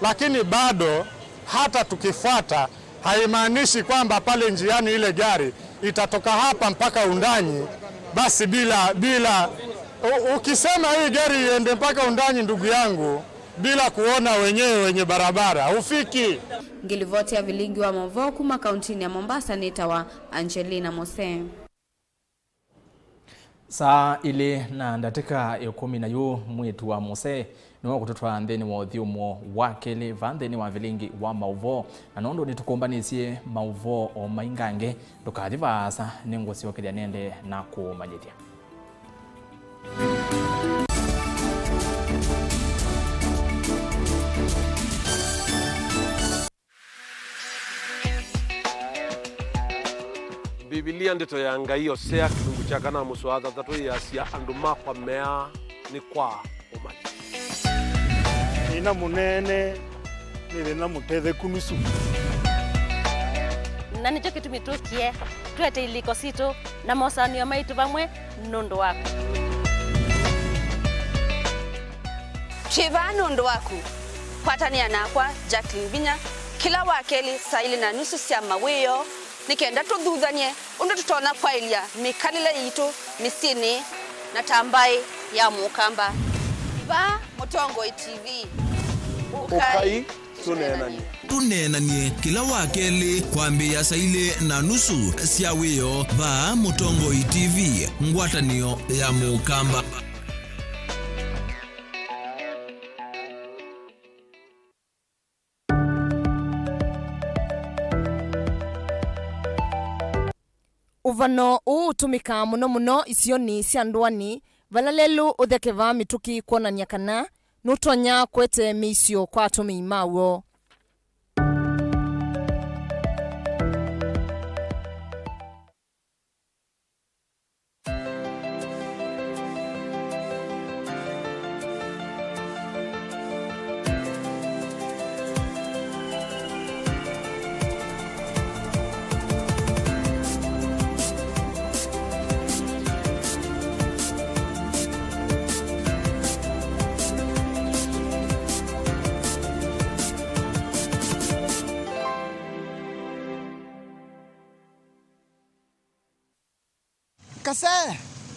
Lakini bado hata tukifuata haimaanishi kwamba pale njiani ile gari itatoka hapa mpaka Undanyi, basi bila ukisema hii gari iende mpaka Undanyi, ndugu yangu, bila kuona wenye barabara hufiki. Ngilivoti ya Vilingi wa Mauvoo kuma kauntini ya Mombasa nitawa Angelina Mose. Saa ile na ndateka 10 na yu mwitu wa Mose niwa kututwa ndeni wa uthiumo wakele vandeni wa Vilingi wa Mauvoo na nondo nitukumbanisie Mauvoo o maingange tukadivasa ningosi wakilia nende na kumanyithia. Biblia ndito ya ngaio sea kilungu chakana muswaza tatu ya sia anduma kwa mea ni kwa umali. Ina munene nina muteze kunusu. Na nicho kitu mitukie tuete iliko sito na mosani ya maitu bamwe nondo wako. Chiva nondo wako kwatania nakwa JACKLINE binya kila wakeli saili na nusu sia maweo nikenda tuthudhanie undu tutona kwailia mikalile yitu misini na tambai ya mukamba ba Mutongo TV ukai tunenanie kila wakeli kwambia saile na nusu sia weo ba Mutongo TV ngwatanio ya mukamba. Uvano utumika muno isioni cia ndwani valalelu uthekeva mituki kuonania kana nutonya kwete MISEO kwa atumi mawo.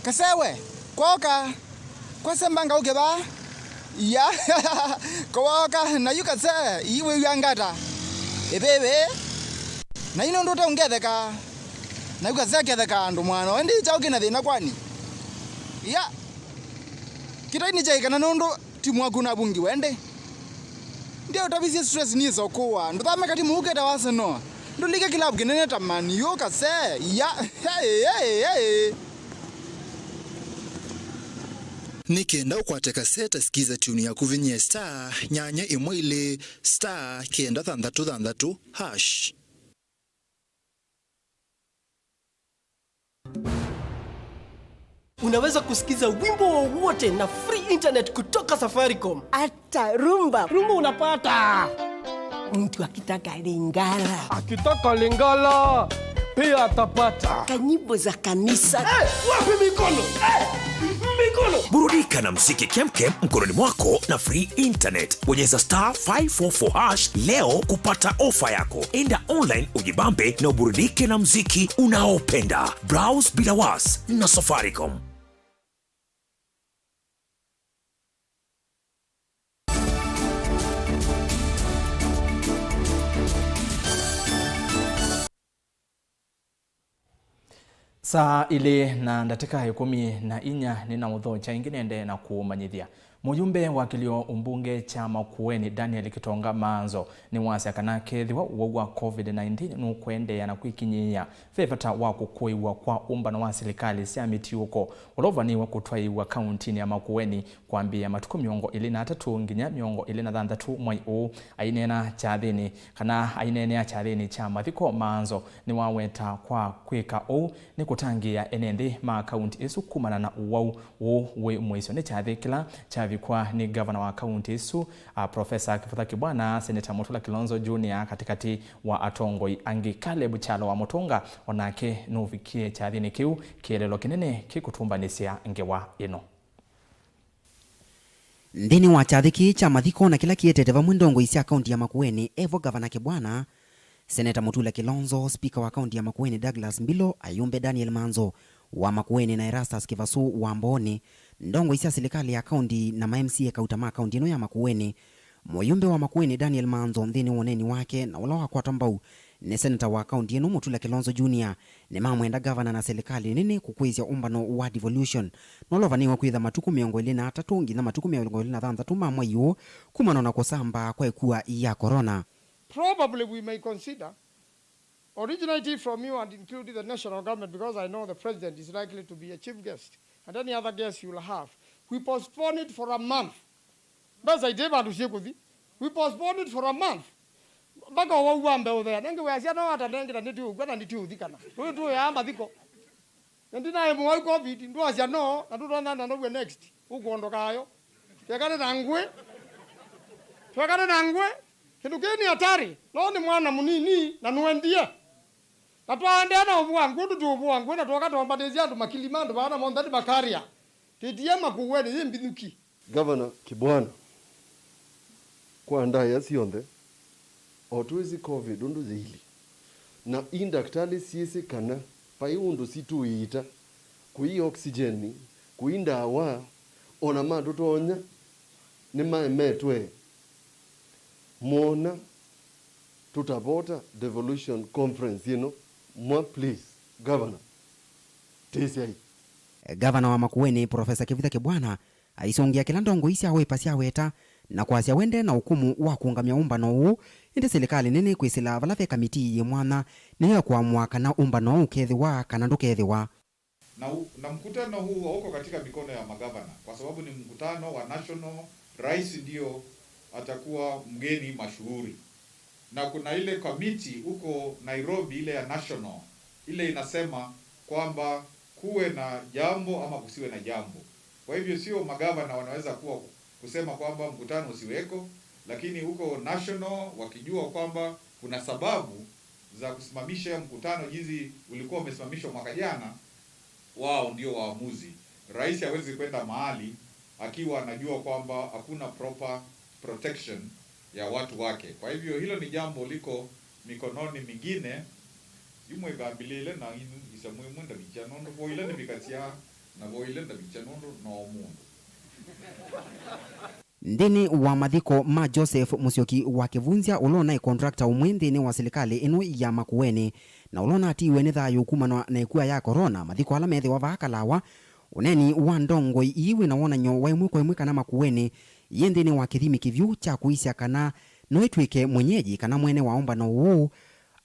Kasewe koka kwasembanga ukeba ya koka na yukase iwe yangata ebebe na ino ndote ungetheka na yukase ketheka ndo mwana ndi chauke na thina kwani ya kitaini chaika na nondo timu waku na bungi wende ndio utabisi stress ni sokuwa ndo tameka timu uketa waseno ndo liga kilabu kinene tamani yukase ya hey. Nikenda ukwateka seta skiza tuni ya kuvinye star nyanya imwile star kenda thandatu hash. Unaweza kusikiza wimbo wowote na free internet kutoka Safaricom. Hata rumba unapata. Mtu akitaka Lingala. Akitaka Lingala pia atapata. Kanyimbo za kanisa. Wapi mikono? Mikono. Burudika na muziki kemkem mkononi mwako na free internet. Bonyeza star 544 hash leo kupata ofa yako. Enda online ujibambe na uburudike na muziki unaopenda. Browse bila was na Safaricom. Saa ile na ndateka 14 nina udho cha ingine ende na kumanyithia. Mujumbe wa kilio umbunge cha MAKUENI Daniel Kitonga Manzo ni wasi akanake thiwa uwa COVID-19 nukwende ya na kwikinyia fevata wa kukuiwa kwa umba na wa serikali sia MITUO ulovani wa kutwaiwa kauntini ya MAKUENI kwambia matuku miongo ili na 3 nginya miongo ili na 3 mwai u ainena chathini kana ainenea chathini cha mathiko Manzo ni waweta kwa kwika u ni kutangia enende ma kaunti isu kumana na uwau we mwiso ni chathikila chavikwa ni governor wa kaunti isu Professor Kifutha Kibwana, Senator Mutula Kilonzo Junior katikati wa atongoi angi Caleb Chalo wa Mutunga onake nuvikie chathini kiu kielelo kinene kikutumbanisia ngewa ino. Ndeni wa chathiki cha mathiko na kila kietete va mwindongo isi akaunti ya MAKUENI evo governor Kibwana Seneta Mutula Kilonzo, spika wa kaunti ya Makueni Douglas Mbilo, Ayumbe Daniel Manzo wa Makueni na Erastus Kivasu wa Mboni, ndongo isia serikali ya kaunti na MCA kautama kaunti ino ya Makueni. Moyumbe wa Makueni Daniel Manzo nthini woneni wake na ula wa kwatambau ni seneta wa kaunti ino Mutula Kilonzo Jr. ni mamwenda governor na serikali nini kukwizia umbano wa devolution nolovaniwa kwitha matuku 23 nginya matuku 26 mamwa yu kumana na kusamba kwa ikuwa ya corona. Probably we may consider originating from you and including the national government, because I know the president is likely to be a chief guest and any other guest you will have. We postpone it for a month. That's I did we postpone it for a month. Baka wauambe udhea. Nengi weasia no hata nengi na nitu ugweta nitu udhikana. Huyu tu ya amba dhiko. Nendina ya mwai COVID. Ndu asia no. Na tu tuanda na we next. Huku ondoka ayo. Tuekane na ngwe. Tuekane na ngwe. Kindukeni hatari. No ni mwana munini na nuendie. Na tuandea na ubuwa ngudu tu ubuwa ngwe. Na tuwakati wambadezia tu makilimando. Baana mondadi makaria. Titie makuweni. Hii mbithuki. Governor Kibwana. Kwa andaya sionde. Otuwezi COVID undu zili. Na indaktali siesi kana pai undu situ ita kui oksijeni kuinda awa ona madu tonya ni maemetwe mona tutabota devolution conference mwa please governor TCI. Governor wa Makueni Profesa Kivitha Kibwana aisongia kila ndongo isi awe pasi aweta na kwasia wende na hukumu wa kuungamia umbano huu indi serikali nini kwisila valave kamiti ye mwana niyo kwa mwaka na umbano ukethiwa kana ndukethiwa. Na mkutano huu hauko katika mikono ya magavana kwa sababu ni mkutano wa national. Rais ndio atakuwa mgeni mashuhuri, na kuna ile kamiti huko Nairobi ile ya national ile inasema kwamba kuwe na jambo ama kusiwe na jambo. Kwa hivyo sio magavana wanaweza kuwa kusema kwamba mkutano usiweko, lakini huko national wakijua kwamba kuna sababu za kusimamisha mkutano jinsi ulikuwa umesimamishwa mwaka jana, wao ndio waamuzi. Rais hawezi kwenda mahali akiwa anajua kwamba hakuna proper protection ya watu wake. Kwa hivyo hilo ni jambo liko mikononi mingine yumwe gabilile na inu isamwe mwenda bichanondo boile ne bikatia na boile nda bichanondo na omundu. Ndini wa mathiko ma Joseph Musyoki wa Kivunzia ulona contractor umwendini wa serikali ino ya Makueni na ulona atiwe ni thayo kumana na ikuwa ya corona mathiko ala methi wa vakalawa uneni wa ndongo iwe na wona nyo wa imwe kwa imwe kana Makueni yendini wa kithimi kivyu cha kuisya kana no itwike mwenyeji kana mwene wa omba no uu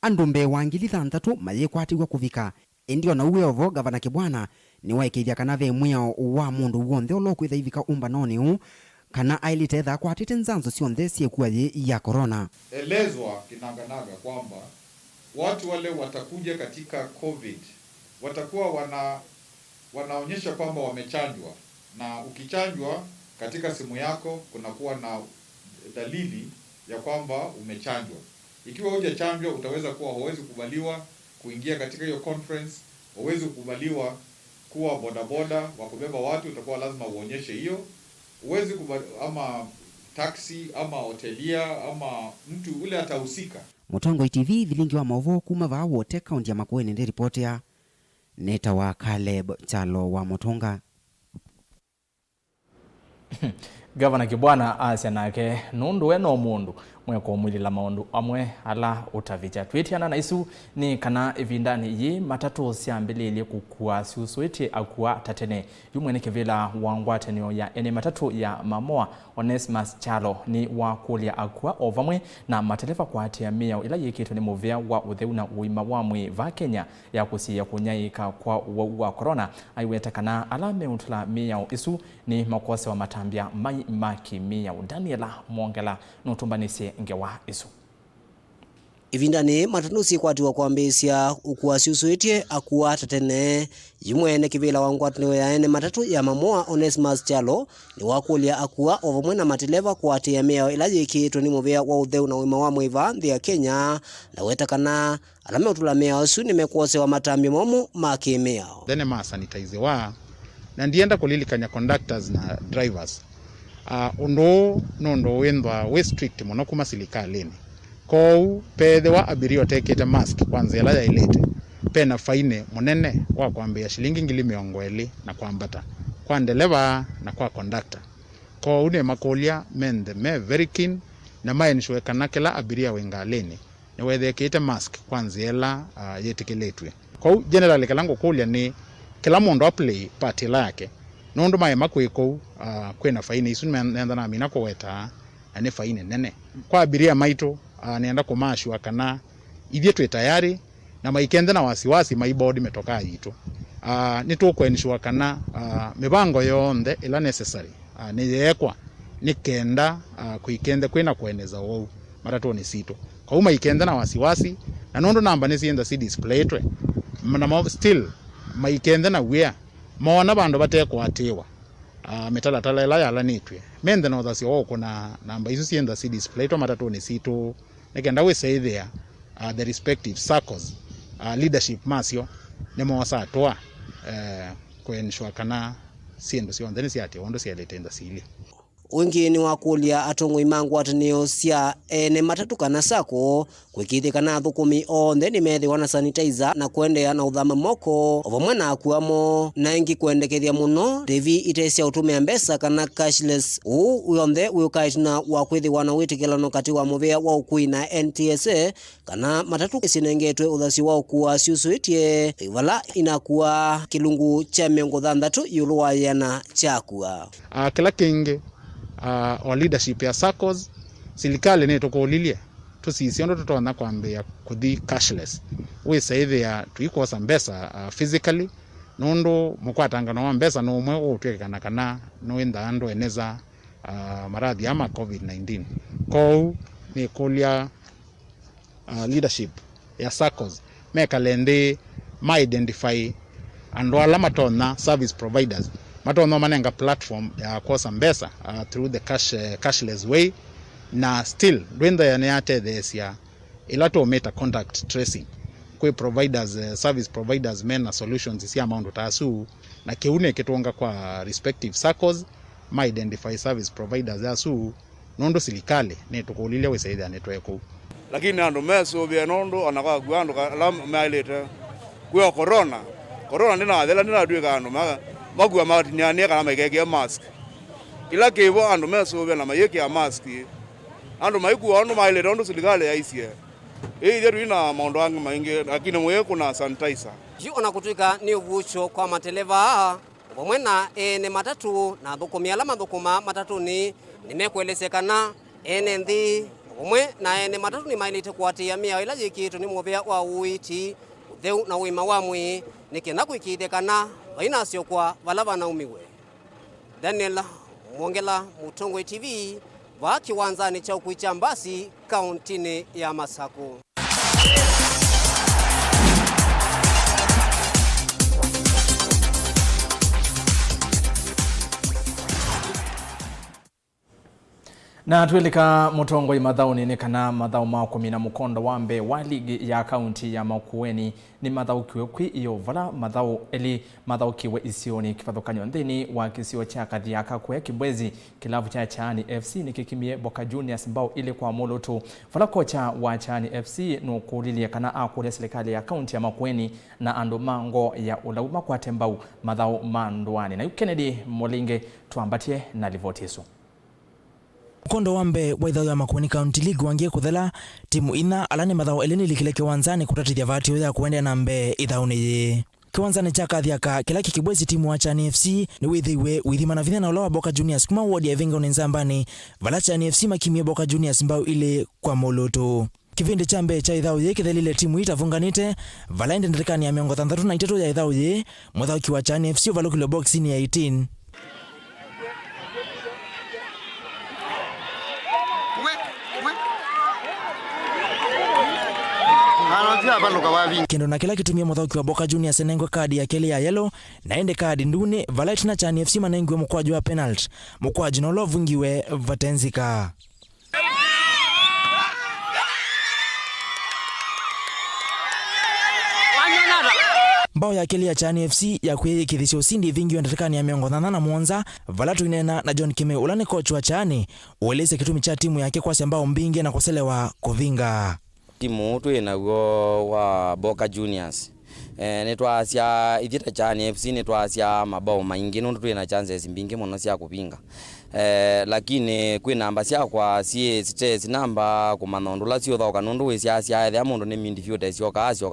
andumbe wa 3,000 mayekwatigwa kuvika indio na uwe ovo Gavana Kibwana ni waikithia kana ve mweo wa mundu wonthe ulokwitha ivika umba noni uu kana ailitetha kwatite nzanzo sionthe siekuwa ya corona. Elezwa kinaganaga kwamba watu wale watakuja katika COVID watakuwa wanaonyesha kwamba wamechanjwa, na ukichanjwa katika simu yako kunakuwa na dalili ya kwamba umechanjwa. Ikiwa hujachanjwa utaweza kuwa huwezi kubaliwa kuingia katika hiyo conference, huwezi kubaliwa kuwa bodaboda wa kubeba watu, utakuwa lazima uonyeshe hiyo. Huwezi ama taxi ama hotelia ama mtu ule atahusika. Mutongo TV Vilingi wa Mauvoo kuma va wote kaunti ya Makueni ndi ripoti ya Neta wa Caleb Chalo wa Mutonga. Gavana Kibwana asya nake nundu we no mundu mweko mwilila maundu amwe ala utavicha twitiana na isu ni kana evindani yi matatu siambilili kukua siusuiti akua tatene yumwene kivila wangwatenio ya ene matatu ya mamoa Onesimus Chalo ni wakulia akua ovamwe na matelefa kwa atia miao ila yikitu ni muvia wa utheu na uima wa mwi va Kenya ya kusiya kunyaika kwa wa corona aiweta kana ala meutula miao isu ni makose wa matambia mai maki miao Daniela Mwongela nutumbanisi ngewa isu. Ivindani matanusi kwatiwa kwambisya ukuasiusuitie akuwa tatene yimwene kivila wangwatiniwe ya ene matatu ya mamoa Onesimus Chalo ni wakulia akuwa ovamwe na mateleva kwatia miao ila yikitu ni muvia wa utheu na uima wa mwiva nthi ya Kenya na wetakana alame utula miao isu ni mekuose wa matambi momu maki miao. Dene masanitize wa na ndienda kulilikanya conductors na drivers. Undo wendwa we strict mono kuma silikalini kou pethiwa abiria tekete mask kwanza ila yailete pena faine munene wa kwambia shilingi 200 na kwambata kwa ndereva na kwa conductor. Kou ne makolia mende me very keen na maenshwe kana kila abiria wengaleni ni wethekete mask kwanza ila yetikiletwe. Kou generally kalango kulia ni kila mundu play part yake nundu mai makwiko kwena faine isu nenda na mina kweta ane faine nene kwa abiria maito nenda kumashwa kana ithie twe tayari na maikende na wasiwasi maibodi metoka yitu nitukwenswa kana mibango yonde ila necessary ni yekwa nikenda kuikende kwena kueneza wao matatu ni sito kwa maikende na wasiwasi na nundu namba nisienda si display twe na still maikende na wea mona bandu batekwatiwa metalatala ila yala nitwe mende no thasi woko na namba isu sienda si display to matatu ni sito nekenda we say there the respective circles leadership masio nemo sa toa kwenshwa kana siendo sionde ni siate ondo sialetenda sili wengine wakulia atongo imangu atanio sia ene matatu kana sako kwikithika na thukumi onthe ni methi wana sanitizer na kuendea na uthama moko ovamwe na akuamo na ingi kuendekethia muno TV itesia utumia mbesa kana cashless uyonthe uyukaitina wa kwithiwa na witikilano kati wa muvea wa ukui na NTSA kana matatu isinengetwe uthasi wa ukua siusuitie ivala inakuwa kilungu cha 60 yulu wa yana chakua kila kingi or leadership ya SACCOs silikale ne tokolilie tusisiondo tutona kwambia kuthi cashless we say there tuikosa mbesa physically nondo mukwatanga no mbesa no mwe utwekana kana no enda ando eneza maradhi ama COVID-19 ko ni kolia leadership ya SACCOs mekalende ma identify and wala matona service providers matona manenga platform ya kosa mbesa through the cashless way na still dwinda yaneate thesia ilato meta contact tracing kwe providers service providers men na solutions isi amount tasu na keune ketonga kwa respective SACCOs ma identify service providers asu nondo silikale ne tukolile we saida netweko lakini ando meso bya nondo anaka gwando la maileta kwa corona ndina adela ndina duika ando magua matiniane kana maikeke mask ila kevo ando meso bya na mayeke ya mask ando maiku ando maileta ando silikale yaisia yeru ina maondo wangu mainge lakini mwe kuna sanitizer ona kutuika ni uvucho kwa mateleva omwe na ene matatu na thukumia ala mathukuma matatu ni nimekuelesekana ene nthi omwe na ene matatu ni mailite kwatia mia ila jikitu ni muvea wa uiti theu na wima wa mwi nikenda kwikithekana vaina sio kwa valava na umiwe Daniel Mwongela Mutongwe TV wa kiwanzani cha ukuicha Mbasi kauntini ya Masako. Na tueleka Mutongo imathauni ni kana mathau ma 10 mukondo wambe wa ligi ya kaunti ya Makueni ni mathau kiwe kwi iyo vala mathau eli mathau kiwe isioni kifathukanyo nthini wa kisio cha Kathiaka kwe Kibwezi kilavu cha Chani FC nikikimie Boka Juniors mbao ile kwa moloto vala kocha wa Chani FC no kulilia kana akule serikali ya kaunti ya Makueni na ando mango ya ulauma kwa tembau mathau mandwani na Kennedy Molinge tuambatie na livotiso. Mukondo wambe wa ithau ya Makueni County League wangie kuthela timu ina alani mathau eleni likile kiwanzani kutatithia vatio ya kuendea na mbe ithauni yi kiwanzani cha Kathiaka kila Kibwezi timu wa Chani FC ni withiwe withima na vithana ulawa Boka Juniors kuma wodi ya Vinga unenzambani vala Chani FC makimie Boka Juniors mbao ile kwa moloto kivindi cha mbe cha ithau ye kithelile timu itavunganite vala ende ndikani ya 63 ya ithau ye muthau kiwa Chani FC valukile box ni ya 18 kendo na kila kitumia muthauki wa Boka Juniors nengwe kadi ya keli ya yellow na ende kadi ndune Valet na Chani FC manengwe mkwaju wa penalty mkwaju no lovungiwe vatenzika mbao ya keli ya Chani FC ya kwithikithisya usindi vingi ndatikani ya 87 vala tuinena na John Kime ulani coach wa Chani ueleze kitumi cha timu yake kwa mbao mbingi na kuselewa kuvinga timu twinaguo wa Boca Juniors nitwacia ithita Chani FC nitwacia mabao maingi nundu twina chances mbingi muno cia kupinga lakini kwi namba cia kwa stress namba kumanondu la cio thoka nundu wi cia etha mundu ni midfielder cio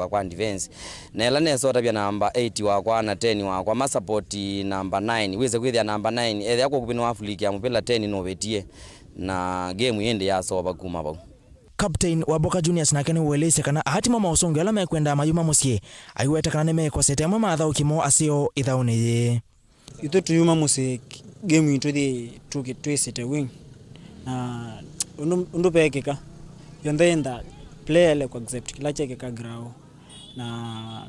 kwa defense nela nesota bia namba 8 wakwa na 10 wakwa ma support namba 9 wize kwithia namba 9 etha kwa kupinwa Afrika ya mupila 10 no betie na game yende ya soba kuma bau. Captain wa Boca Juniors na kene ueleze kana hatima mausongo ala mekwenda mayuma musie aiweta kana neme kwa sete mama atha ukimo asio ithaune ye ito tuyuma musie game into the twesete wing na undu pekeka yonda player le kwa accept kila cheke ka grao na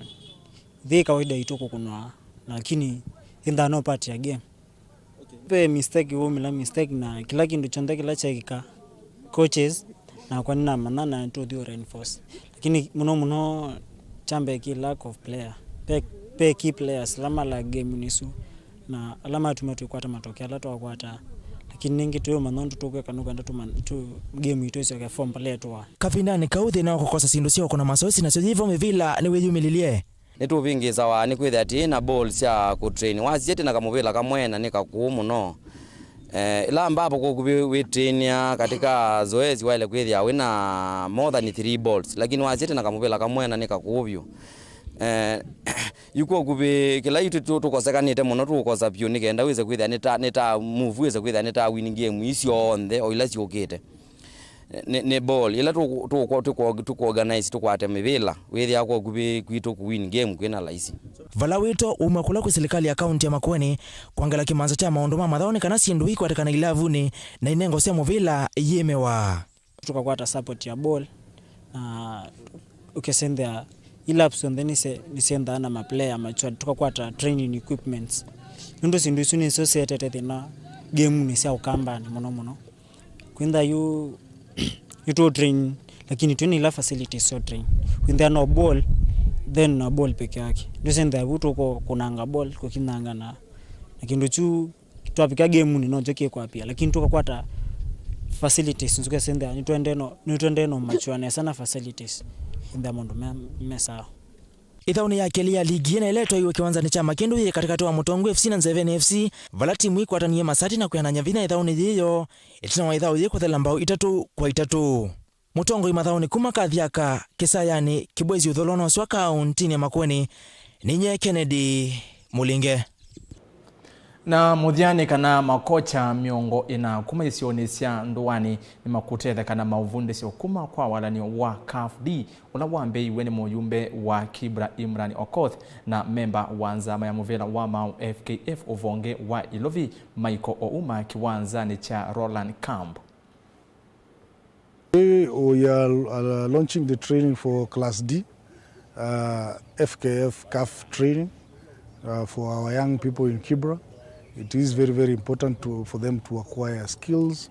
the kawaida itoko kunwa lakini inda no part ya game pe mistake wo mila mistake na kila kindu chonda kila cheke ka coaches na kwa nina manana to the reinforce lakini muno chambe ki lack of player pe key players lama la game nisu na alama tumetukwata matokeo la to kwata lakini ningi tuyo manondo tukwe kanuka tu game ito sio form player to kavinda ni kauthi na kukosa sindu sio kuna masosi na sio hivyo mevila ni weyumililie netu vingi sawa ni kwithia ati na balls ya ku train wazite na kamuvila kamwena nikakumu no ila ambapo kwa train katika zoezi wale kwithia wina more than 3 balls lakini wazite na kamuvila kamwena nikakuvyo yuko kubi kila itu tukosekanite muno tukosa pio nikenda wize kwithia neta move wize kwithia neta winning game isio onthe o ila ciokite ne ball ila tu organize tukwate mivila withia kwa kubi kwitu ku win game kwina laisi vala wito umakula ku serikali ya kaunti ya Makueni kwangala kimanza cha maondo mama thone kana sindu iko atakana ilavuni na inengo cia muvila yemewa tukakwata support ya ball na ukesendea ilaps and then nisenda na ma player macho tukakwata training equipments ndo sindu isuni associated na game ni sia ukamba ni mono kwenda you to train lakini tuni la facilities so train kwenda no ball then na ball peke yake ndio senda vuto kunanga ball kukinanga na lakini chu twapika game ni no joke kwa pia lakini tukakwata facilities nzuka senda ni twende no macho sana facilities nda mondo mesa ithauni ya keli ya ligi na iletwa iwe kiwanza ni chama kindu ye katika toa Mutongo FC na Nzeveni FC vala timu iko atanie masati na kuyananya vina ithauni yiyo itina wa ithau yiko thelambao 3-3 Mutongo imathauni kuma kathiaka kisayani kibwezi utholono swa kaunti ya Makueni ninye Kennedy Mulinge na muthiani kana makocha miongo ina kuma isioni cia nduani ni makuthetha kana mauvunde cio kuma kwa walani wa CAFD ula wambe iwe ni muyumbe wa Kibra Imran Okoth na memba wa nzama ya muvela wa Mau FKF uvonge wa Ilovi Michael Ouma kiwanzani cha Roland Camp. We are launching the training for Class D, FKF CAF training for our young people in Kibra. It is very, very important for them to acquire skills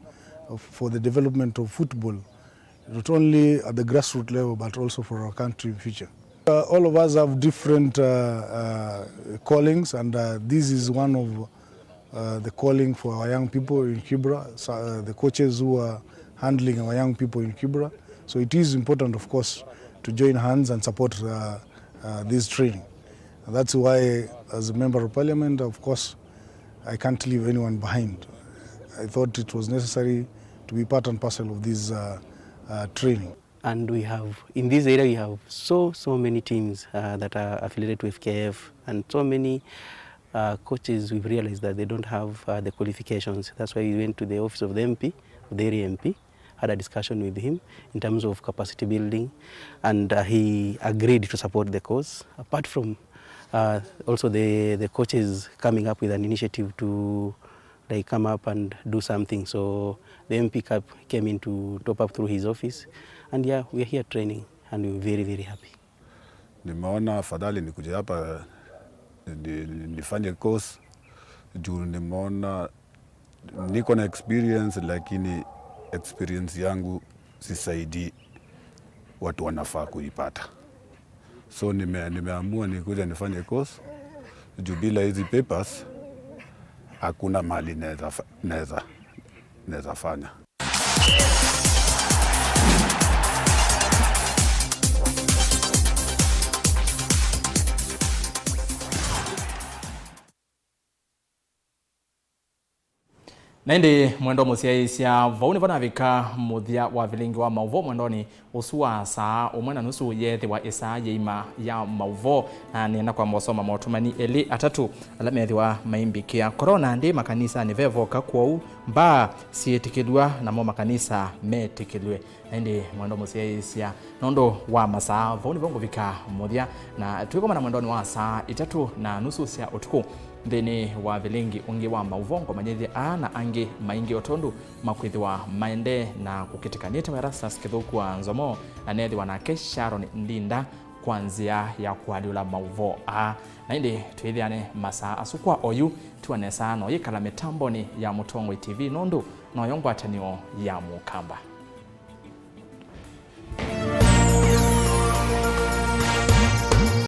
for the development of football, not only at the grassroots level, but also for our country in future. All of us have different callings, and this is one of the calling for our young people in Kibra, the coaches who are handling our young people in Kibra. So it is important, of course, to join hands and support this training. And that's why, as a member of parliament, of course, I can't leave anyone behind. I thought it was necessary to be part and parcel of this training. And we have, in this area, we have so many teams that are affiliated to FKF, and so many coaches. We've realized that they don't have the qualifications. That's why we went to the office of the MP, the area MP, had a discussion with him in terms of capacity building, and he agreed to support the cause. Apart from also the coaches coming up with an initiative to come up and do something. So the MP came in to top up through his office, and yeah, we are here training, and we're very, very happy. Nimeona afadhali nikuja hapa nifanye course juu nimeona niko na experience, lakini experience yangu sisaidi watu wanafaa kuipata. So nimeamua nikuja nifanye course juu bila hizi papers hakuna mali naweza fanya. Naindi mwendo musiaisia vauni vana vika muthia wa Vilingi wa Mauvoo mwendoni usua saa umwe na nusu yethi wa isaa yeima ya Mauvoo na nena kwa mosoma motumani eli atatu alamethi wa maimbikia corona ndi makanisa ni vevoka kwau mba sietikilwa na mo makanisa metikilwe. Naindi mwendo musiaisia nondo wa masaa vauni vongo vika muthia na tuikoma na mwendoni wa saa itatu na nusu sia utuku thini wa Vilingi ungi wa Mauvoo ngomanyithi na angi maingi otondu makuithi wa maende na kukitikanite werasa skithuku wa nzomo anethi wanake Sharon Ndinda kwanzia ya kualiula Mauvoo na indi tuithiane masaa asukwa oyu tuanesa no yikala mitamboni ya Mutongwe TV nondu no yongwatanio ya mukamba.